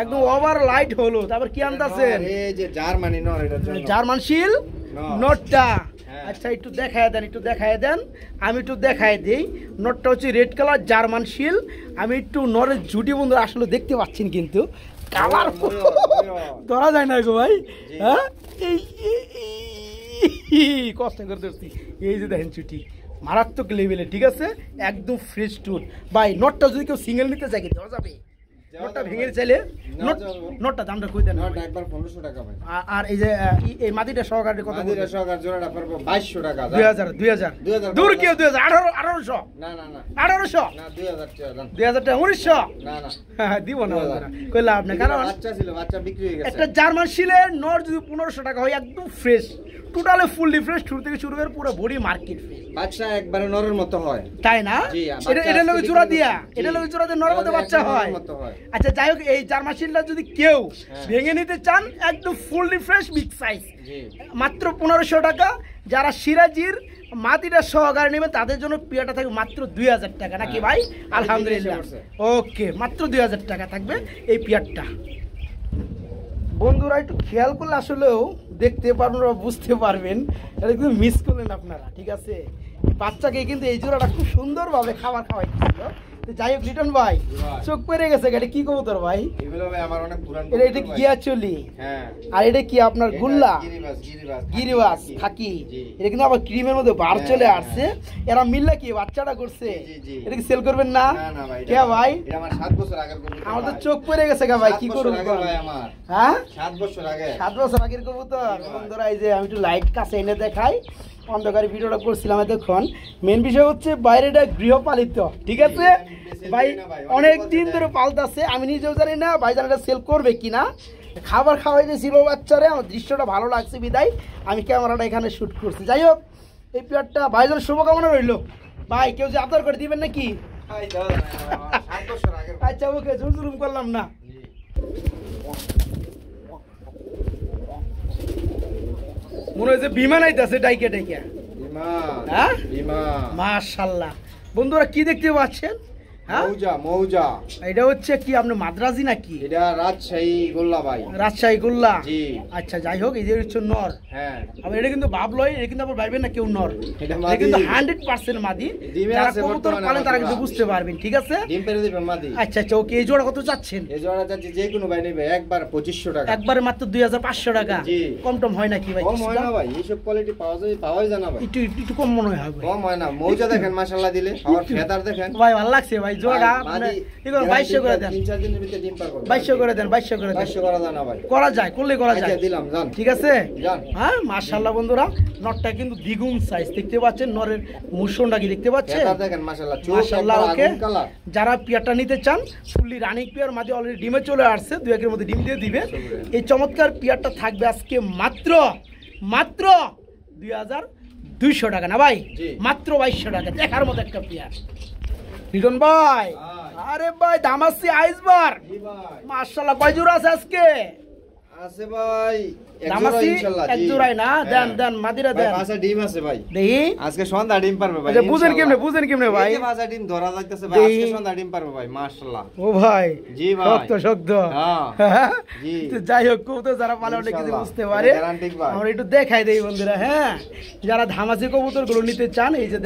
একদম ওভার লাইট হলুদ। আবার কি আনতাছেন? এই যে জার্মানি নর, এটা জার্মান শিল নটটা। আচ্ছা একটু দেখায় দেন, একটু দেখায় দেন, আমি একটু দেখায় দিই। নটটা হচ্ছে রেড কালার জার্মান শিল। আমি একটু নরের জুটি বন্ধু আসলে দেখতে পাচ্ছেন, কিন্তু কালার ধরা যায় না গো ভাই। হ্যাঁ কষ্ট করে ধরছি। এই যে দেখেন চুটি মারাত্মক লেভেলে, ঠিক আছে, একদম ফ্রেশ টুট। ভাই নটটা যদি কেউ সিঙ্গেল নিতে চাই কি দেওয়া যাবে? নটটা ভেঙে চাইলে নটটা দামটা কই দেন? নট একবার 1500 টাকা ভাই। আর এই যে এই মাটিটা সহকারে কত? মাদিরা সহকারে জোড়াটা পড়বে 2200 টাকা। 2000 দূর কেউ 2000 1800 না না না 1800 না 2000 টাকা দাম। 2000 টাকা 1900 না না হ্যাঁ দিব না কই লাভ না, কারণ বাচ্চা ছিল, বাচ্চা বিক্রি হয়ে গেছে। একটা জার্মান শিলের নর যদি 1500 টাকা হয় একদম ফ্রেশ, টোটালি ফুললি ফ্রেশ, শুরু থেকে শুরু করে পুরো বডি মার্কেট ফ্রেশ। বাচ্চা একবারে নরের মতো হয়, তাই না? জি, এটা লোকে জোড়া দিয়া, এটা লোকে জোড়া দিয়ে নরের মতো বাচ্চা হয়। আচ্ছা যাই হোক, এই জার্মান শিলটা যদি কেউ ভেঙে নিতে চান একদম ফুললি ফ্রেশ বিগ সাইজ, মাত্র 1500 টাকা। যারা সিরাজির মাটিটা সহকারে নেবে তাদের জন্য পিয়াটা থাকবে মাত্র 2000 টাকা, নাকি ভাই? আলহামদুলিল্লাহ, ওকে, মাত্র 2000 টাকা থাকবে এই পিয়ারটা। বন্ধুরা একটু খেয়াল করলে আসলেও দেখতে পারবেন বা বুঝতে পারবেন, এটা কিন্তু মিস করলেন আপনারা, ঠিক আছে? এই বাচ্চাকে কিন্তু এই জোড়াটা খুব সুন্দরভাবে খাবার খাওয়াইছিল। যাই হোক লিটন ভাই, চোখ পড়ে গেছে, এটা কি কবুতর ভাই? এগুলো ভাই আমার অনেক পুরান। এটা গিয়া চলি, হ্যাঁ, আর এটা কি আপনার গুল্লা গিরিবাস থাকি। এটা কিন্তু আবার ক্রিমের মধ্যে বার চলে আসছে। এরা মিললে কি বাচ্চাটা করছে, এটা কি সেল করবেন না? কে ভাই? এটা আমার 7 বছর আগের কবুতর। আমার তো চোখ পড়ে গেছে গা ভাই, কি করব ভাই? আমার হ্যাঁ 7 বছর আগে, 7 বছর আগের কবুতর। বন্ধুরা এই যে আমি একটু লাইট কাছে এনে দেখাই, অন্ধকারে ভিডিওটা করছিলাম। দেখুন মেন বিষয় হচ্ছে বাইরেটা গৃহপালিত, ঠিক আছে ভাই, অনেক দিন ধরে পালতাছে। আমি নিজেও জানি না ভাইজান এটা সেল করবে কিনা। খাবার খাওয়াইতেছিল বাচ্চারে, আমার দৃশ্যটা ভালো লাগছে বিদায় আমি ক্যামেরাটা এখানে শুট করছি। যাই হোক, এই পেয়ারটা ভাইজান শুভকামনা রইল। ভাই কেউ যে আদর করে দিবেন নাকি? আচ্ছা ওকে, জুম করলাম না। মনে হয়েছে বিমান আইতাছে ডাইকে ডাইকে। হ্যাঁ মাশাআল্লাহ। বন্ধুরা কি দেখতে পাচ্ছেন? মৌজা এটা হচ্ছে কি আপনি মাদ্রাজি নাকি? এটা রাজশাহী গোল্লা ভাই। রাজশাহী গোল্লা, জি। আচ্ছা যাই হোক, এই যে হচ্ছে নর। হ্যাঁ, আবার এটা কিন্তু বাপ লয়, এটা কিন্তু আবার ভাইবেন না কেউ নর, এটা কিন্তু 100% মাদি। যারা কবুতর পালেন তারা কিন্তু বুঝতে পারবেন, ঠিক আছে? ডিম পেরে দিবেন মাদি। আচ্ছা আচ্ছা ওকে। এই জোড়া কত চাচ্ছেন? এই জোড়া চাচ্ছি যে কোনো ভাই নেবে একবার 2500 টাকা। একবারে মাত্র 2500 টাকা। জি। কম টম হয় নাকি ভাই? কম হয় না ভাই, এইসব কোয়ালিটি পাওয়াই যায় না ভাই। একটু কম মনে হয় ভাই। কম হয় না। মৌজা দেখেন মাশাআল্লাহ দিলে, আর ফেদার দেখেন ভাই, ভালো লাগছে ভাই জোড়া। ঠিক আছে 2200 করে দেন। 3-4 দিনের ভিতরে ডিম পার করবে। 2200 করে দেন, 2200 করে দেন। 2200 করা যায় না ভাই? করা যায়, করলে করা যায়। আচ্ছা দিলাম, জান। ঠিক আছে জান। হ্যাঁ মাশাআল্লাহ। বন্ধুরা নটটা কিন্তু দ্বিগুণ সাইজ, দেখতে পাচ্ছেন নরের মুষণটা কি দেখতে পাচ্ছেন? ফেদার দেখেন মাশাআল্লাহ, চোখ মাশাআল্লাহ। ওকে, আগুন কালার। যারা পিয়ারটা নিতে চান ফুললি রানিং পিয়ার মাঝে অলরেডি ডিমে চলে আসছে, 2 একের মধ্যে ডিম দিয়ে দিবে। এই চমৎকার পিয়ারটা থাকবে আজকে মাত্র 2200 টাকা, না ভাই? মাত্র 2200 টাকা। দেখার মতো একটা পিয়ার লিটন ভাই। আরে ভাই দামাসি আইসবার মাশাআল্লাহ। কয় জোড়া আছে আজকে? আছে ভাই দামাসি এক জোড়াই না? দেন দেন মাদিরা দেন। পাঁচটা ডিম আছে ভাই। দেখি আজকে সন্ধ্যা ডিম পারবে ভাই। আচ্ছা বুঝেন কেমনে ভাই? এই যে পাঁচটা ডিম ধরা যাইতেছে ভাই, আজকে সন্ধ্যা ডিম পারবে ভাই। মাশাআল্লাহ। ও ভাই, জি ভাই, শক্ত। হ্যাঁ জি। তো যাই হোক, কবুতর যারা পালে অনেক কিছু বুঝতে পারে। আমরা একটু দেখাই দেই বন্ধুরা। হ্যাঁ, যারা ধামাসি কবুতর গুলো নিতে চান, এই যে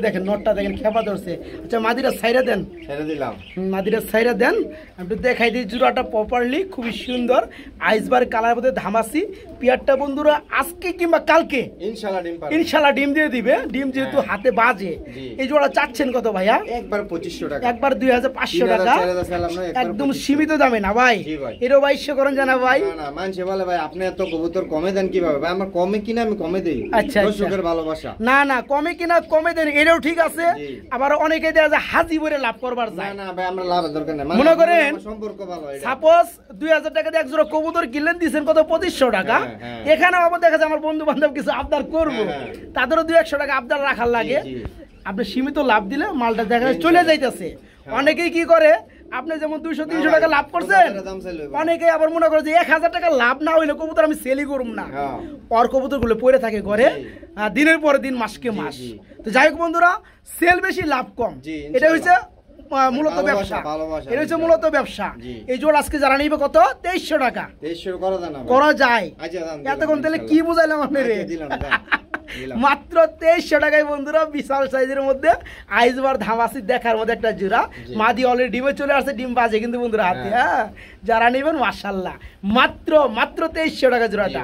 দেখেন নটটা দেখেন খেপা ধরছে। আচ্ছা মাদিরা ছাইরা দেন। ছেড়ে দিলাম, মাদিরা ছাইরা দেন। আমি একটু দেখাই দিই জোড়াটা প্রপারলি, খুবই সুন্দর আইসবার কালার মধ্যে ধামাসি পিয়ারটা। বন্ধুরা আজকে কিংবা কালকে ইনশাআল্লাহ ডিম দিয়ে দিবে। ডিম যেহেতু হাতে বাজে। এই জোড়া চাচ্ছেন কত ভাইয়া? একবার 2500 টাকা। একবার 2500 টাকা, একদম সীমিত দামে, না ভাই? এরও 2200 করেন জানা ভাই? না মানুষে বলে ভাই আপনি এত কবুতর কমে দেন কিভাবে? ভাই আমার কমে কিনা আমি কমে দেই। আচ্ছা দর্শকের ভালোবাসা। না কমে কিনা কমে দেন, এটাও ঠিক আছে। আবার অনেকে দেয়া যায় হাজি বলে লাভ করবার যায়। না ভাই আমরা লাভের দরকার নাই। মনে করেন সম্পর্ক ভালো। সাপোজ 2000 টাকা দিয়ে এক জোড়া কবুতর কিনলেন, দিবেন কত? 2500 টাকা। এখানে আবার দেখা যায় আমার বন্ধু বান্ধব কিছু আবদার করবো, তাদেরও 200 টাকা আবদার রাখার লাগে। আপনি সীমিত লাভ দিলে মালটা দেখা চলে যাইতেছে। অনেকেই কি করে, আপনি যেমন 200-300 টাকা লাভ করছেন, অনেকে আবার মনে করে যে 1000 টাকা লাভ না হইলে কবুতর আমি সেলই করুম না। ওর কবুতর গুলো পড়ে থাকে ঘরে দিনের পরে দিন, মাসকে মাস। তো যাই হোক বন্ধুরা, সেল বেশি লাভ কম, এটা হচ্ছে মূলত ব্যবসা। এটা হচ্ছে মূলত ব্যবসা। এই জোড়া আজকে যারা নিবে কত? 2300 টাকা। 2300 করা যায়। এতক্ষণ তাহলে কি বুঝাইলাম আপনারে? মাত্র 2300 টাকায় বন্ধুরা বিশাল সাইজের মধ্যে আইসবার ধামাসি দেখার মধ্যে একটা জোড়া। মাদি অলরেডি ডিমে চলে আসছে, ডিম বাজে কিন্তু বন্ধুরা হাতে। হ্যাঁ, যারা নেবেন মাশাআল্লাহ মাত্র 2300 টাকা জোড়াটা।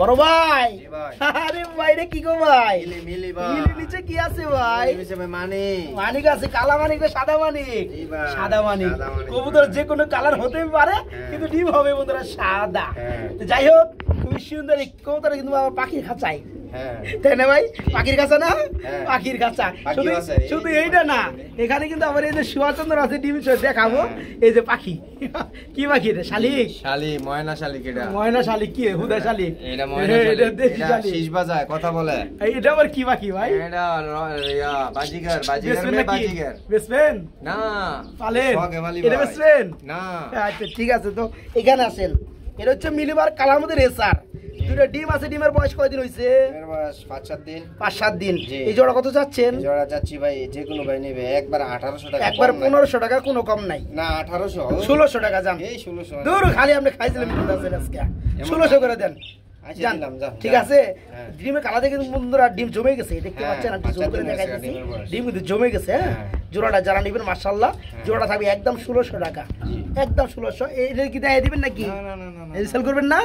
বড় ভাই জি ভাই। আরে ভাই রে কি গো ভাই মিলি ভাই। মিলির নিচে কি আছে ভাই? মিলি ভাই মানে মানিক আছে, কালা মানিক না সাদা মানিক? জি ভাই। সাদা মানিক। সাদা মানিক। কবুতর যে কোনো কালার হতে পারে, হ্যাঁ। কিন্তু ডিম হবে বন্ধুরা সাদা। হ্যাঁ। তো যাই হোক, খুবই সুন্দর এই কবুতর, কিন্তু বাবা পাখির খাঁচায়, হ্যাঁ তাই না ভাই? পাখির খাঁচা না? হ্যাঁ। পাখির খাঁচা। পাখি শুধু আছে। শুধু এইটা না, এখানে কিন্তু আবার এই যে সুভাষচন্দ্র আছে, ডিম দেখাবো। এই যে পাখি, কি পাখি রে? শালিক? শালি ময়না শালি কেডা ময়না শালিক? কি হুদা শালিক? এটা ময়না এটা শালি দেশি এটা শালিক। শীষ বাজায় কথা বলে এটা আবার কি পাখি ভাই? এটা বাজিগার বাজিগার বেসবেন মে নাকি? বাজিগার বেসবেন? না পালেন? শখে মালি এটা ভাই। বেসবেন? না আচ্ছা ঠিক আছে, তো এখানে আসেন। এটা হচ্ছে মিলিবার কালার মধ্যে রেসার। দুটো ডিম আছে, ডিমের বয়স কয়দিন হয়েছে? এর বয়স 5-7 দিন 5-7 দিন। জি। এই জোড়া কত চাচ্ছেন? এই জোড়া যাচ্ছি ভাই, যে কোনো ভাই নেবে একবার 1800 টাকা, একবার কম নাই। 1500 টাকা, কোনো কম নাই। না 1800 1600 টাকা যান। এই 1600 দূর খালি আপনি খাইছিলেন কিন্তু আছেন আজকে। 1600 করে দেন। আচ্ছা যান। দিলাম, যান, ঠিক যান। আছে। হ্যাঁ। ডিমের কালা দেখে বন্ধুরা ডিম জমে গেছে, দেখতে হ্যাঁ, পাচ্ছেন? আপনি জুম 5-7 করে দিন দেখাই হয়েছে দিচ্ছি। ডিমের বয়স। ডিম কিন্তু জমে গেছে। হ্যাঁ, হ্যাঁ। জোড়াটা যারা নেবেন মাশাআল্লাহ, হ্যাঁ। জোড়াটা থাকবে একদম 1600 টাকা, একদম 1600। এটা কি দেখাই দিবেন নাকি? না না না না না এই সেল করবেন না?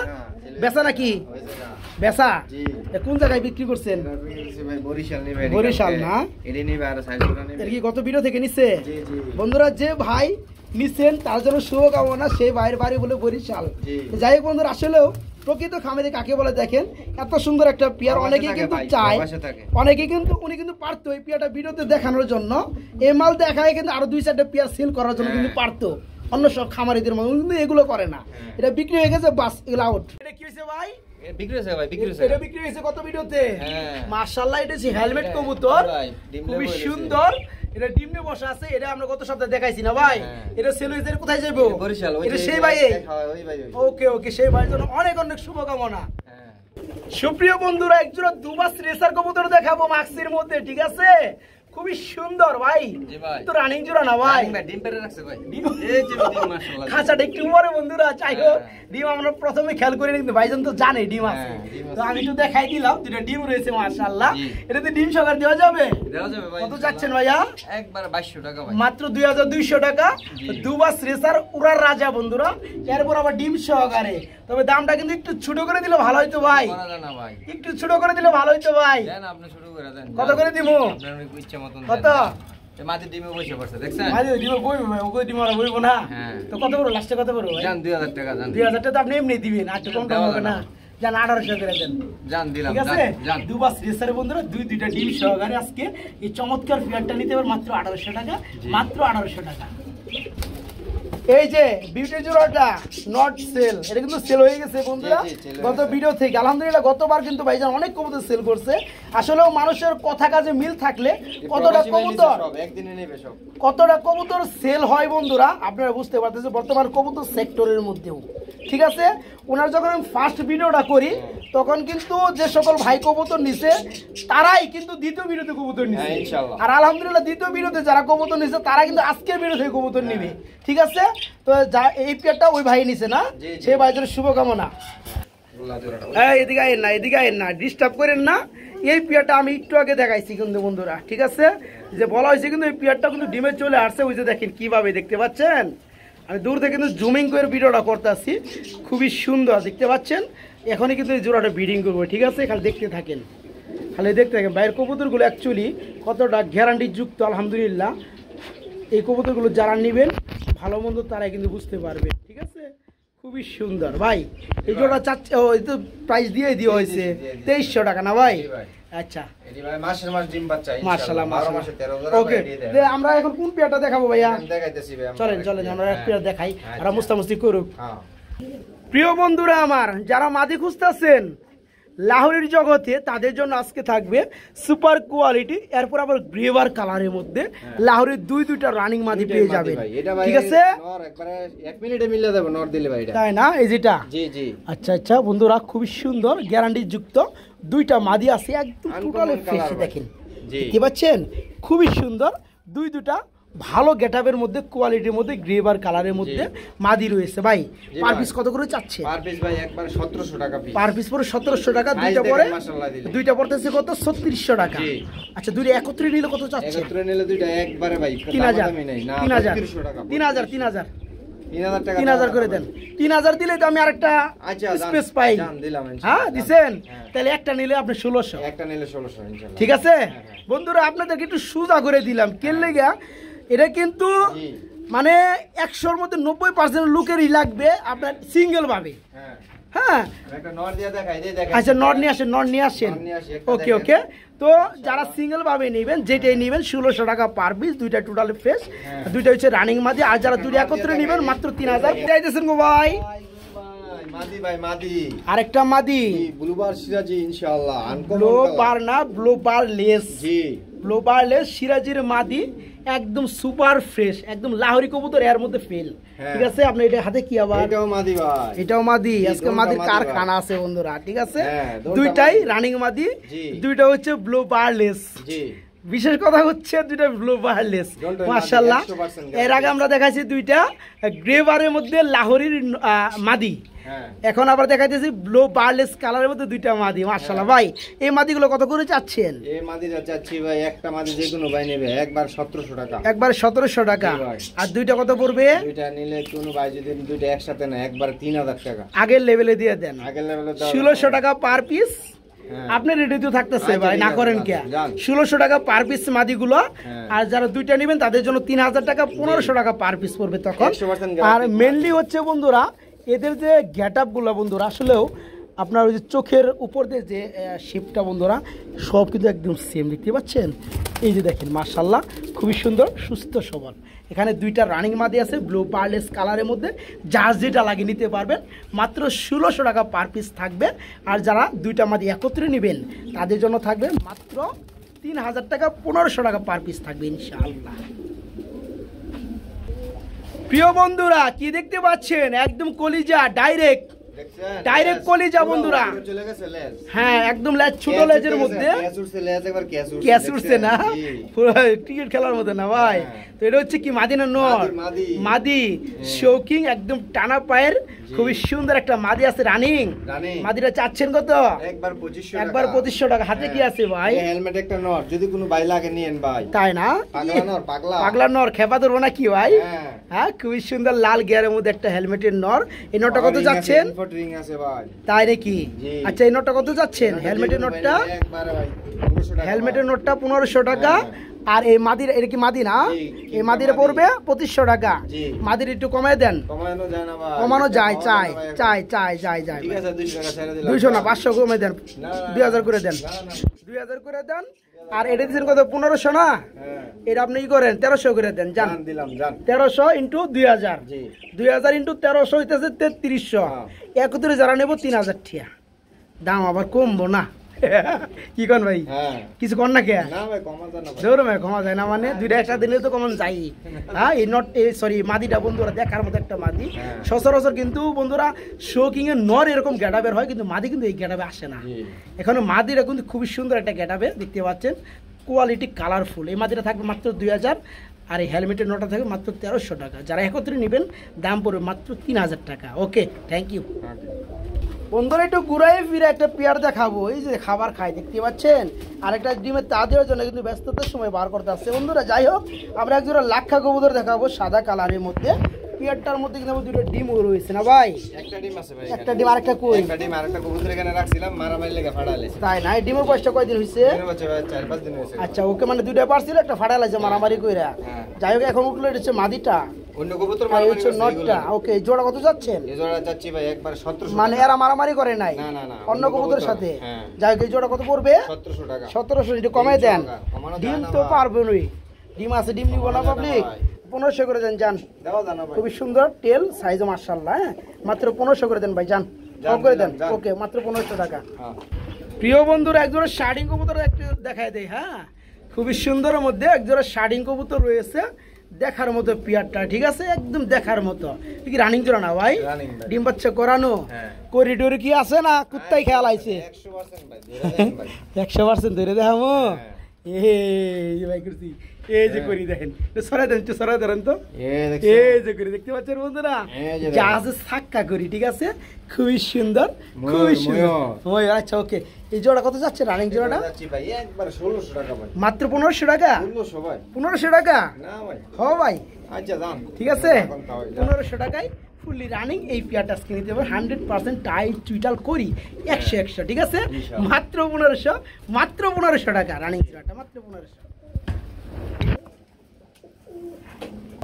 বেচা নাকি? হয়েছে না। বেচা? জি। এ কোন জায়গায় বিক্রি করছেন? এটা বিক্রি ভাই বরিশাল নেবে, বরিশাল না? এডি নেবে আর সাইজটা নেবে। এর কি গত ভিডিও থেকে নিচ্ছে? জি জি বন্ধুরা, যে ভাই নিচ্ছেন তার জন্য শুভকামনা, সেই ভাইয়ের বাড়ি বলে বরিশাল। জি। তো যাই হোক বন্ধুরা, আসলেও প্রকৃত খামেরি কাকে বলে দেখেন, এত সুন্দর একটা পেয়ার প্রবাসে অনেকেই থাকে কিন্তু ভাই, চায়, প্রবাসে থাকে। অনেকেই কিন্তু উনি কিন্তু পারতো এই পেয়ারটা ভিডিওতে দেখানোর জন্য, এই মাল দেখায় কিন্তু আরো 2-4টা পেয়ার সেল করার জন্য কিন্তু পারতো, অন্য সব খামারিদের মতো, কিন্তু এগুলো করে না। এটা বিক্রি হয়ে গেছে, বাস এগুলো আউট। এটা কি হয়েছে ভাই? বিক্রি হয়েছে ভাই, বিক্রি হয়েছে। এটা বিক্রি হয়েছে কত ভিডিওতে? হ্যাঁ। মাশাআল্লাহ, এটা হচ্ছে হেলমেট কবুতর, ভাই, ডিম খুবই দেবো সুন্দর। এটা ডিম নিয়ে বসা আছে, এটা আমরা গত সপ্তাহে দেখাইছি না ভাই? হ্যাঁ। এটা সেল হয়েছে, এটা কোথায় যাবো? বরিশাল, ওই এটা যে সেই ভাই। ওই ভাই ওই। ওকে ওকে, সেই ভাইয়ের জন্য অনেক অনেক শুভকামনা। হ্যাঁ। সুপ্রিয় বন্ধুরা, একজোড়া দুবাস রেসার কবুতর দেখাবো মাক্সির মধ্যে, ঠিক আছে? খুবই সুন্দর ভাই। জি ভাই। তো রানিং জোড়া না ভাই? ডিম পেরে রাখছে ভাই। ডিম- এই যে ডিম মাশাআল্লাহ। খাঁচাটা একটু পরে বন্ধুরা, যাই হোক হ্যাঁ। ডিম আমরা প্রথমে খেয়াল করি, কিন্তু ভাইজান তো জানে ডিম আছে। হ্যাঁ, ডিম আছে। তো আমি একটু দেখাই দিলাম, দুটো ডিম রয়েছে মাশাআল্লাহ। জি। এটাতে ডিম সকার দেওয়া যাবে? দেওয়া যাবে ভাই। কত চাচ্ছেন ভাইয়া? একবার 2200 টাকা ভাই। মাত্র 2200 টাকা। জি। দুবাস রেসার উড়ার রাজা বন্ধুরা, এরপর আবার ডিম সহকারে। তবে দামটা কিন্তু একটু ছোট করে দিলে ভালো হইতো ভাই, করা যায় না ভাই। একটু ছোট করে দিলে ভালো হইতো ভাই। দেন আপনি শুরু করে দেন। কত করে দিমু? আপনার ইচ্ছা মতন দেন। কত? এই মাটি ডিমে বসে পড়ছে দেখছেন? ভাই ডিম বইবো ভাই, ওকে ডিম আর বইবো না। হ্যাঁ। তো কত বড় লাস্টে কত বড় ভাই? জান 2000 টাকা জান। 2000 টাকা তো আপনি এমনি দিবেন, আর তো কম দেওয়া হবে না। না। জান 1800 করে দেন। জান দিলাম ঠিক আছে? জান। দুবাস রেসার বন্ধুরা, দুইটা ডিম সহকারে আজকে এই চমৎকার ফিয়ারটা নিতে পারবেন মাত্র 1800 টাকা, জি। মাত্র 1800 টাকা। এই যে বিউটি জোড়াটা নট সেল, এটা কিন্তু সেল হয়ে গেছে বন্ধুরা জি, জি, সেল হয়ে গত গেছে। ভিডিও থেকে। আলহামদুলিল্লাহ, গতবার কিন্তু ভাইজান অনেক কবুতর সেল করছে। আসলেও মানুষের কথা কাজে মিল থাকলে কতটা প্রবাসী ভাই নিছে কবুতর সব, একদিনে নেবে সব। কতটা কবুতর সেল হয় বন্ধুরা, আপনারা বুঝতে পারতেছেন বর্তমান কবুতর সেক্টরের মধ্যেও। ঠিক আছে, ওনার যখন আমি ফার্স্ট ভিডিওটা করি, তখন কিন্তু যে সকল ভাই কবুতর নিছে তারাই কিন্তু দ্বিতীয় ভিডিওতে কবুতর নিছে। হ্যাঁ, ইনশাআল্লাহ। আর আলহামদুলিল্লাহ, দ্বিতীয় ভিডিওতে যারা কবুতর নিছে তারা কিন্তু আজকের ভিডিও থেকে কবুতর নিবে। ঠিক আছে, তো এই পেয়ারটা ওই ভাই নিছে না, জি, জি। সেই ভাইদের শুভকামনা। গোল্লা জোড়াটা। এদিকে আইন না, এদিকে আইন না, ডিস্টার্ব করেন না। এই পেয়ারটা আমি একটু আগে দেখাইছি কিন্তু বন্ধুরা, ঠিক আছে? যে বলা হয়েছে কিন্তু এই পেয়ারটা কিন্তু ডিমে চলে আসছে, ওই যে দেখেন কিভাবে, দেখতে পাচ্ছেন? আমি দূর থেকে কিন্তু জুমিং করে ভিডিওটা করতে আসছি, খুবই সুন্দর দেখতে পাচ্ছেন। এখনই কিন্তু এই জোড়াটা ব্রিডিং করবো, ঠিক আছে? খালি দেখতে থাকেন, খালি দেখতে থাকেন। বাইরের কবুতরগুলো অ্যাকচুয়ালি কতটা গ্যারান্টি যুক্ত আলহামদুলিল্লাহ। এই কবুতরগুলো যারা নেবেন ভালো মন্দ তারাই কিন্তু বুঝতে পারবে, ঠিক আছে? খুবই সুন্দর ভাই। এই জোড়া চাচ্ছে, ও এই তো প্রাইস দিয়ে দেওয়া হয়েছে 2300 টাকা না ভাই? জি ভাই। আচ্ছা, এটি ভাই মাসের মাস ডিম বাচ্চা মাশাআল্লাহ, 12 মাশাআল্লাহ। মাসে 13 জোড়া ওকে, ভাই দিয়ে দেয়। আমরা এখন কোন পেয়ারটা দেখাবো ভাইয়া? আমি দেখাইতেছি ভাই। চলেন চলেন, আমরা এক পেয়ার দেখাই, আচ্ছা। আমরা মুস্তামুস্তি করুক। হ্যাঁ। প্রিয় বন্ধুরা আমার, যারা মাদি খুঁজতেছেন লাহোরের জগতে, তাদের জন্য আজকে থাকবে সুপার কোয়ালিটি, এরপর আবার গ্রেভার কালারের মধ্যে লাহোরের দুইটা রানিং মাদি পেয়ে যাবেন, ঠিক আছে? নর একবারে 1 মিনিটে মিলে দেব নর দিলে ভাই এটা। তাই না? এই যেটা, জি জি। আচ্ছা আচ্ছা বন্ধুরা, খুবই সুন্দর গ্যারান্টি যুক্ত দুইটা মাদি আছে, একদম টোটাল Uncommon ফ্রেশ। colour দেখেন, জি। দেখতে পাচ্ছেন? খুবই সুন্দর দুইটা ভালো গেটআপের মধ্যে, কোয়ালিটির মধ্যে, গ্রেভার কালারের মধ্যে মাদি রয়েছে ভাই। পার ভাই। পিস কত করে চাচ্ছে? পার পিস ভাই একবার 1700 টাকা পিস। পার পিস পরে 1700 টাকা, Size দুইটা দেখেন পরে মাশাআল্লাহ দিলে। দুইটা পড়তেছে কত? 3600 টাকা। জি। আচ্ছা, দুইটা একত্রে নিলে কত চাচ্ছে? একত্রে নিলে দুইটা একবারে ভাই 3000, দামাদামি নাই না, 3000, 3200 টাকা। 3000, 3000, 3000 করে দেন। 3000 দিলে তো আমি আরেকটা আচ্ছা স্পেস পাই। দিলাম হ্যাঁ দিছেন, তাহলে একটা নিলে আপনি 1600, একটা নিলে 1600 ইনশাআল্লাহ। ঠিক আছে বন্ধুরা, আপনাদেরকে একটু সুজা করে দিলাম কেন লেগা, এটা কিন্তু মানে 100-র মধ্যে 90% লোকেরই লাগবে আপনার সিঙ্গেল ভাবে। হ্যাঁ একটা নট দিয়ে দেখাই দে, দেখাই। আচ্ছা নট নিয়ে আসেন। ওকে ওকে, তো যারা সিঙ্গেল ভাবে নেবেন যেটাই নেবেন 1600 টাকা পার পিস, দুইটা টোটাল ফেস, দুইটা হচ্ছে রানিং মাদি। আর যারা দুইটা একত্রে নেবেন মাত্র 3000 চাইতেছেন গো ভাই। মাদি ভাই, মাদি আরেকটা মাদি ব্লুবার সিরাজি ইনশাআল্লাহ। ব্লোবার না, ব্লোবার লেস, জি ব্লোবার লেস সিরাজির মাদি, একদম সুপার ফ্রেশ, একদম লাহোরি কবুতর এর মধ্যে ফেল। ঠিক আছে, আপনি এটা হাতে কি আবার, এটাও মাদি ভাই, এটাও মাদি। আজকে মাদির কারখানা আছে বন্ধুরা, ঠিক আছে। দুইটাই রানিং মাদি, দুইটা হচ্ছে ব্লোবার লেস। জি, বিশেষ কথা হচ্ছে দুইটা ব্লোবার লেস মাশাআল্লাহ। এর আগে আমরা দেখাইছি দুইটা গ্রেভারের মধ্যে লাহোরির মাদি, এখন আবার দেখাইতেছি ব্লো বারলেস কালারের মধ্যে দুইটা মাদি মাশাআল্লাহ। ভাই এই মাদিগুলো কত করে চাচ্ছেন? এই মাদিটা চাচ্ছি ভাই, একটা মাদি যে কোনো ভাই নেবে একবার 1700 টাকা, একবার 1700 টাকা। আর দুইটা কত পড়বে? দুইটা নিলে কোনো ভাই যদি দুইটা একসাথে না একবার 3000 টাকা আগের লেভেলে দিয়ে দেন, আগের লেভেলে 1600 টাকা পার পিস। আপনি রেডি তো থাকতেছে ভাই, না করেন কে? 1600 টাকা পার পিস মাদিগুলো। আর যারা দুইটা নেবেন তাদের জন্য 3000 টাকা, 1500 টাকা পার পিস পড়বে তখন। আর মেনলি হচ্ছে বন্ধুরা এদের যে গেট আপগুলো বন্ধুরা, আসলেও আপনার ওই যে চোখের উপর দিয়ে যে শেপটা বন্ধুরা সব কিন্তু একদম সেম, দেখতে পাচ্ছেন? এই যে দেখেন মাশাআল্লাহ, খুবই সুন্দর সুস্থ সবল। এখানে দুইটা রানিং মাদি আছে ব্লু পার্লেস কালারের মধ্যে, যার যেটা লাগিয়ে নিতে পারবেন। মাত্র 1600 টাকা পার পিস থাকবে। আর যারা দুইটা মাদি একত্রে নেবেন তাদের জন্য থাকবে মাত্র 3000 টাকা, 1500 টাকা পার পিস থাকবে ইনশাআল্লাহ। প্রিয় বন্ধুরা কি দেখতে পাচ্ছেন? একদম কলিজা ডাইরেক্ট কলিজা বন্ধুরা। হ্যাঁ একদম লেজ, ছোট লেজের মধ্যে ক্যাচ উঠছে না, ক্রিকেট খেলার মধ্যে না ভাই। তো এটা হচ্ছে কি মাদি না নর? মাদি, শৌকিং, একদম টানা পায়ের, খুবই সুন্দর একটা মাদি আছে রানিং। মাদিটা চাচ্ছেন কত? একবার 2500 টাকা। হাতে কি আছে ভাই? হেলমেট একটা নর, যদি কোনো ভাই লাগে নিয়েন ভাই। তাই না? পাগলা নর, খেপা ধরবো না কি ভাই? হ্যাঁ খুবই সুন্দর লাল গিয়ারের মধ্যে একটা হেলমেটের নর। এই নরটা কত যাচ্ছেন? তাই নাকি? আচ্ছা এই নোটটা কত যাচ্ছেন? হেলমেটের নোটটা, হেলমেটের নোটটা 1500 টাকা। আর এই মাদির, এটা কি মাদি না? এই মাদির পড়বে 2500 টাকা। মাদির একটু কমায় দেন। কমানো যায়, চাই 200 না 500 কমে দেন, 2000 করে দেন, 2000 করে দেন। আর এটা দিচ্ছেন কত? 1500 না? এটা আপনি কি করেন? 1300 করে দেন। জান 1300 ইন্টু 2000, 2000 ইন্টু 1300 হইতেছে 3300। একত্রে যারা নেব 3000 টাকা। দাম আবার কমবো না কি কোন ভাই? কিছু কর না কে? কমা যায় না মানে দুইটা একসাথে নিলে তো কমন যাই। হ্যাঁ এই নট, সরি মাদিটা বন্ধুরা দেখার মতো একটা মাদি। সচরাচর কিন্তু বন্ধুরা শৌকিং এর নর এরকম গেটাবের হয়, কিন্তু মাদি কিন্তু এই গেটাবে আসে না। এখানে মাদিটা কিন্তু খুবই সুন্দর একটা গেটাবে, দেখতে পাচ্ছেন, কোয়ালিটি কালারফুল। এই মাদিটা থাকবে মাত্র 2000। আর এই হেলমেটের নোটটা থাকবে মাত্র 1300 টাকা। যারা একত্রে নেবেন দাম পড়বে মাত্র 3000 টাকা। ওকে, থ্যাংক ইউ বন্ধুরা। একটু ঘুরাই ফিরে একটা পেয়ার দেখাবো। এই যে খাবার খায় দেখতে পাচ্ছেন, আরেকটা ডিমের তা দেওয়ার জন্য কিন্তু ব্যস্ততার সময় বার করতে আসছে বন্ধুরা। যাই হোক, আমরা একজোড়া লাক্ষা কবুতর দেখাবো সাদা কালারের মধ্যে। পেয়ারটার মধ্যে কিন্তু দুটো ডিম রয়েছে না ভাই? একটা ডিম আছে ভাই, একটা ডিম। আরেকটা কই? একটা ডিম আরেকটা কবুতর এখানে রাখছিলাম, মারামারি লেগে ফাড়াইছে। তাই না? এই ডিমের বয়সটা কয়দিন হইছে? ডিমের বয়স 4-5 দিন হইছে। আচ্ছা ওকে, মানে দুইটা পারছিল, একটা ফাড়াইছে মারামারি কইরা। যাই হোক, এখন উঠলো এটা হচ্ছে মাদিটা, অন্য কবুতর মারামারি করছে নটটা। ওকে, জোড়া কত যাচ্ছেন? এই জোড়া যাচ্ছি ভাই একবার 1700। মানে এরা মারামারি করে নাই? না না না, অন্য কবুতরের সাথে। যাই হোক, এই জোড়া কত পড়বে? 1700 টাকা। 1700 একটু কমাই দেন। ডিম তো পারবে নই, ডিম আছে, ডিম নিব না পাবলিক। 1500 করে দেন জান। খুবই সুন্দর টেল সাইজও মাশাআল্লাহ। হ্যাঁ মাত্র 1500 করে দেন ভাই, জান করে দেন। ওকে, মাত্র 1500 টাকা। প্রিয় বন্ধুরা একজোড়া শার্টিং কবুতর একটু দেখায় দেই। হ্যাঁ খুবই সুন্দরের মধ্যে একজোড়া শার্টিং কবুতর রয়েছে, দেখার মতো পেয়ারটা, ঠিক আছে, একদম দেখার মতো। কি রানিং জোড়া না ভাই? ডিম বাচ্চা করানো, করিডোরে কি আছে না কুত্তাই খেয়াল আইছে? 100% ধরে দেখামো। এই ভাই করছি, এই যে করি দেখেন, সরাই দেন, একটু সরাই ধরেন তো, দেখছেন? এই যে করি দেখতে পাচ্ছেন বন্ধুরা, এই যে জাহাজে সাক্কা করি, ঠিক আছে, খুবই সুন্দর, খুবই সুন্দর। ওই আচ্ছা ওকে, এই জোড়া কত যাচ্ছে রানিং জোড়াটা? যাচ্ছি ভাই একবার 1600 টাকা ভাই। মাত্র 1500 টাকা? 1600 ভাই। 1500 টাকা? না ভাই। হ ভাই, আচ্ছা দাম ঠিক আছে, এখন তাও এটা। 1500 টাকায় ফুললি রানিং এই পেয়ারটা আজকে নিতে পারবেন, 100% টাইট টুইটাল করি 100, ঠিক আছে, ইনশাআল্লাহ। মাত্র 1500, মাত্র 1500 টাকা রানিং পেয়ারটা, মাত্র 1500।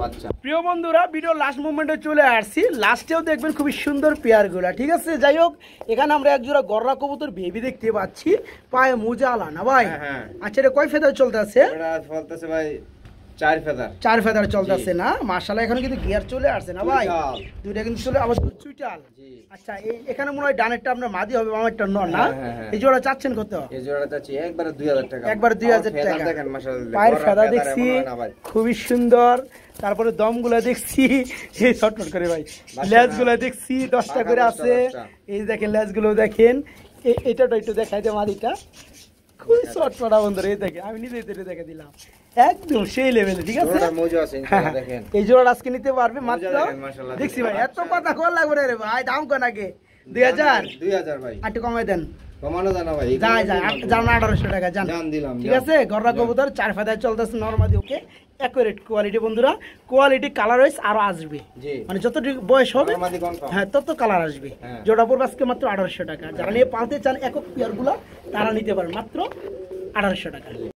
আচ্ছা প্রিয় বন্ধুরা, ভিডিও লাস্ট মোমেন্টে চলে আসছি, লাস্টেও দেখবেন খুবই সুন্দর পেয়ারগুলা, ঠিক আছে। যাই হোক, এখানে আমরা এক জোড়া গররা কবুতর বেবি দেখতে পাচ্ছি, পায়ে মোজা আলা না ভাই? হ্যাঁ। আচ্ছা, এটা কয় ফেদার চলতে আছে? এটা চলতেছে ভাই 4 ফেদার। 4 ফেদার চলতে আছে না? মাশাআল্লাহ, এখন কিন্তু গিয়ার চলে আসছে না ভাই? চুইটাল। দুইটা কিন্তু চলে আবার চুইটাল। জি। আচ্ছা, এখানে মনে হয় ডানেরটা আপনার মাদি হবে, বামেরটা নর না? হ্যাঁ। এই জোড়া চাচ্ছেন কত? এই জোড়াটা চাচ্ছি একবারে 2000 টাকা। একবার 2000 ফেদার টাকা। দেখেন মাশাআল্লাহ। পায়ের বড় ফেদা ফেদার দেখছি, এমন হয় না ভাই। খুবই সুন্দর। তারপরে দমগুলা দেখছি, এই শর্টকাট করে ভাই, বাচ্চা লেজগুলা না। দেখছি 10টা করে পাকা আছে, 10টা। এই দেখেন লেজগুলো দেখেন, এটাটা একটু দেখাই দে মাদিটা, খুবই শর্টকাটা বন্ধুরা, এই দেখেন, আমি নিজেই তো দেখা দিলাম, একদম সেই লেভেলে, ঠিক আছে। জোড়াটা মজা আছে হ্যাঁ, ইনশাআল্লাহ দেখেন। এই জোড়া আজকে নিতে পারবে মাত্র, দেখেন, মাশাআল্লাহ। দেখছি ভাই, এত কথা কল লাগবে রে ভাই, দাম কোন আগে 2000, 2000 ভাই। একটু কমাই দেন, কমানো জানা ভাই। যাই যান 1800 টাকা যান, জান দিলাম। ঠিক আছে। গররা কবুতর 4 ফেদায় চলতেছে নরমালি, ওকে, অ্যাকুরেট কোয়ালিটি বন্ধুরা, কোয়ালিটি কালার ওয়াইজ আরো আসবে, জি। মানে যত বয়স হবে নরমাদি confirm। হ্যাঁ তত কালার আসবে। হ্যাঁ। জোড়া পড়বে আজকে মাত্র 1800 টাকা, যারা নিয়ে পালতে চান একক পেয়ার গুলা তারা নিতে পারেন মাত্র 1800 টাকা।